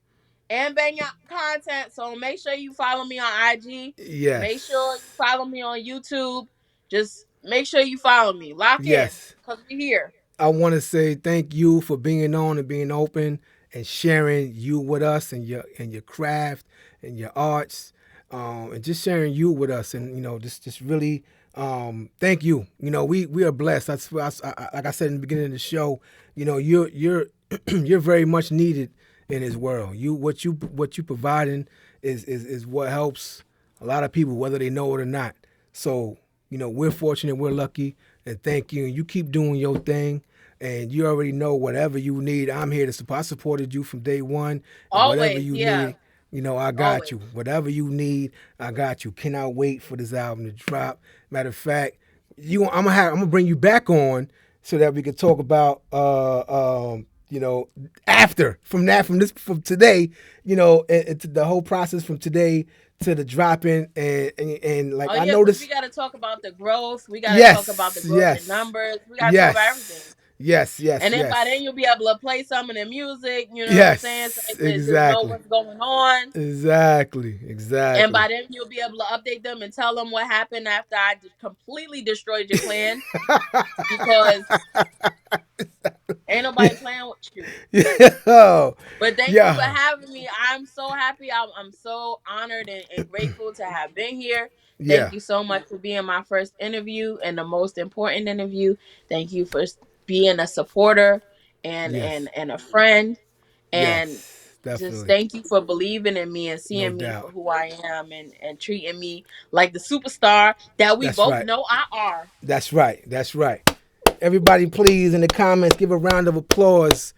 and banging content. So make sure you follow me on IG. Make sure you Yes. follow me on YouTube. Just make sure you follow me. Lock in. Yes. Cause we here. I want to say thank you for being on and being open and sharing you with us and your craft and your arts, and just sharing you with us and just really thank you. We are blessed. That's like I said in the beginning of the show. You're you're very much needed in this world. What you providing is what helps a lot of people, whether they know it or not. So we're fortunate, we're lucky, and thank you. And you keep doing your thing. And you already know whatever you need, I'm here to support. I supported you from day one, and whatever Always, you yeah. need, I got Always. you. Whatever you need, I got you. Cannot wait for this album to drop. Matter of fact, I'm gonna bring you back on so that we can talk about after from today, and to the whole process from today to the dropping and like Oh I yeah, because we noticed. got to talk about the growth. We got to talk about the Yes, growth in yes, numbers. We got to talk about everything. yes, yes, yes, And then by then yes, you'll be able to play some of the music. You know what I'm saying? So yes, they could just know exactly, what's going on. exactly, And exactly. by then you'll be able to update them and tell them what happened after I completely destroyed your clan because ain't nobody playing with you. Yeah, But thank you for yeah, having me. I'm so happy. I'm so honored and grateful to have been here. Thank yeah, you so much for being my first interview and the most important interview. Thank you for being a supporter yes, and a friend. And yes, just definitely, thank you for believing in me and no seeing me doubt. for who I am and treating me like the superstar that we That's both right. know I are. That's right. That's right. Everybody, please, in the comments, give a round of applause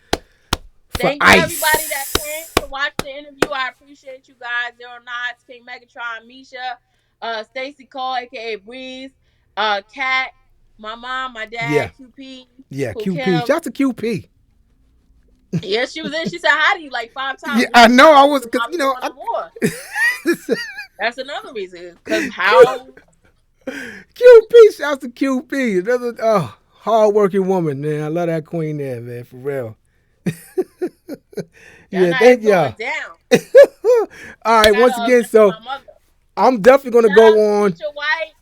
for Thank you, everybody that came Ice. to watch the interview. I appreciate you guys. Zero Knots, King Megatron, Misha, Stacy Cole, aka Breeze, Kat, my mom, my dad, Yeah, QP, yeah, Who QP. Kim. Shout out to QP. Yeah, she was in. She said hi to you like 5 times. Yeah, We I had to know. tell I her was, to cause probably join them more. That's another reason. Cause how QP. Shout out to QP. Another hardworking woman, man. I love that queen there, man. For real. y'all Yeah, not thank it's y'all. going down. All right, Gotta once again, mention so my mother. I'm definitely gonna Shout out to go on. Keisha White.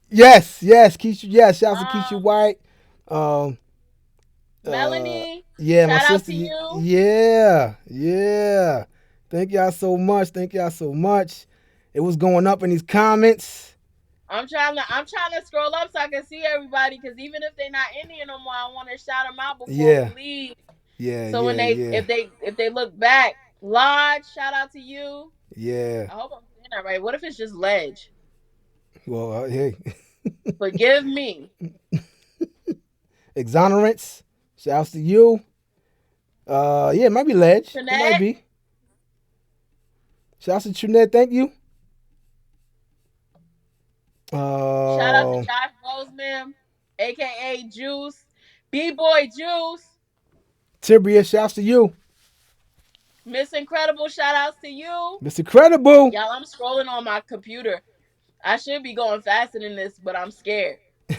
Yes, Keisha. Yes, shout out to Keisha Um, White. Um, Melanie, Yeah, my shout out sister. to you. Yeah, yeah. Thank y'all so much. Thank y'all so much. It was going up in these comments. I'm trying to scroll up so I can see everybody because even if they're not in here no more, I want to shout them out before we Yeah, leave. yeah, So when yeah, yeah, if they look back, Lodge, shout out to you. yeah. I hope I'm saying that right. What if it's just Ledge? Well, hey, Forgive me. exonerance. Shouts to you. Yeah, it might be Ledge. It might Jeanette, be. Shouts to Trinette. Thank you. shout out to Uh, Josh Bozeman, aka Juice, B-Boy Juice, Tibria. Shouts to you. Miss Incredible, shout outs to you. Mr. Credible. Y'all, I'm scrolling on my computer. I should be going faster than this, but I'm scared. Yeah,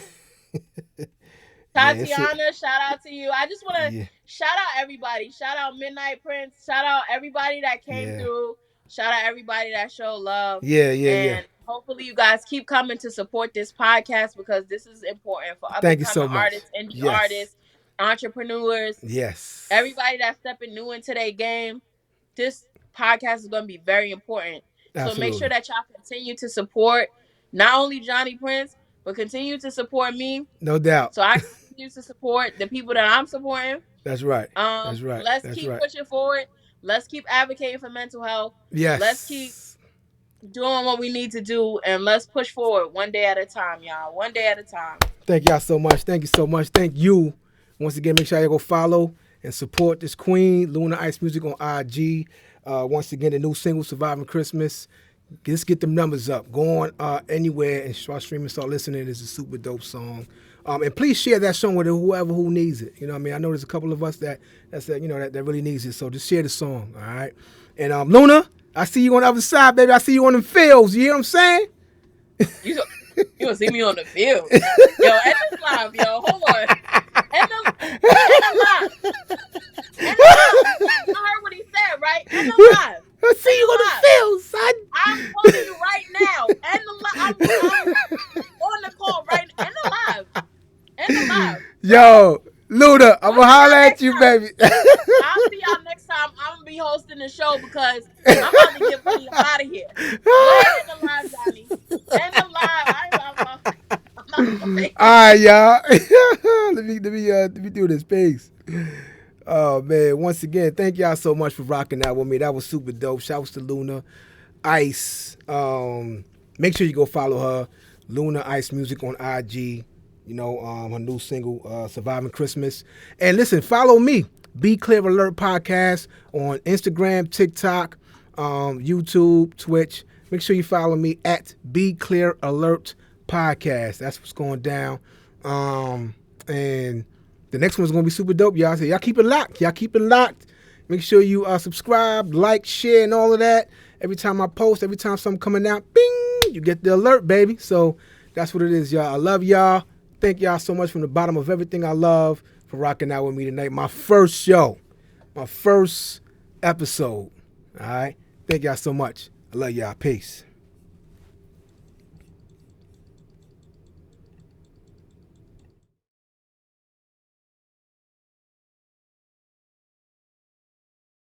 it's it. Tatiana, shout out to you. I just want to Yeah, shout out everybody. Shout out Midnight Prince. Shout out everybody that came yeah, through. Shout out everybody that showed love. yeah, yeah, yeah. And hopefully you guys keep coming to support this podcast because this is important for up Thank and you coming so much. artists, indie Yes, artists, entrepreneurs, yes. everybody that's stepping new into their game. This podcast is going to be very important. So make Absolutely. sure that y'all continue to support not only Johnny Prince, but continue to support me. No doubt. So I continue to support the people that I'm supporting. That's right. That's right. Let's That's keep right. pushing forward. Let's keep advocating for mental health. Yes. Let's keep doing what we need to do, and let's push forward one day at a time, y'all. One day at a time. Thank y'all so much. Thank you so much. Thank you. Once again, make sure y'all go follow and support this queen, Luna Ice Music on IG. Once again, the new single, Surviving Christmas. Just get them numbers up. Go on anywhere and start streaming, start listening. It's a super dope song. And please share that song with whoever who needs it. You know what I mean? I know there's a couple of us that really needs it. So just share the song, all right? And Luna, I see you on the other side, baby. I see you on the fields. You hear what I'm saying? You gonna see me on the field. Yo, end this live, yo. Hold on. End the live. End the live. You heard what he said, right? End the live. I see you on the fields, son. I'm calling you right now. End the live. I'm on the call right now. End the live. End the live. Yo, Luda, I'm gonna holler at you, baby. I'll see y'all next time. I'm gonna be hosting the show because I'm about to get money out of here. Go ahead and the live, Johnny. End the live. I'm not gonna make it. All right, y'all. let me do this. Peace. Oh man, once again, thank y'all so much for rocking out with me. That was super dope. Shouts to Luna Ice. Make sure you go follow her, Luna Ice Music on IG. You know, her new single, Surviving Christmas. And listen, follow me, Be Clear Alert Podcast on Instagram, TikTok, YouTube, Twitch. Make sure you follow me at Be Clear Alert Podcast. That's what's going down. And the next one's going to be super dope, y'all. So y'all keep it locked. Y'all keep it locked. Make sure you subscribe, like, share, and all of that. Every time I post, every time something coming out, bing, you get the alert, baby. So that's what it is, y'all. I love y'all. Thank y'all so much from the bottom of everything I love for rocking out with me tonight. My first show, my first episode. All right. Thank y'all so much. I love y'all. Peace.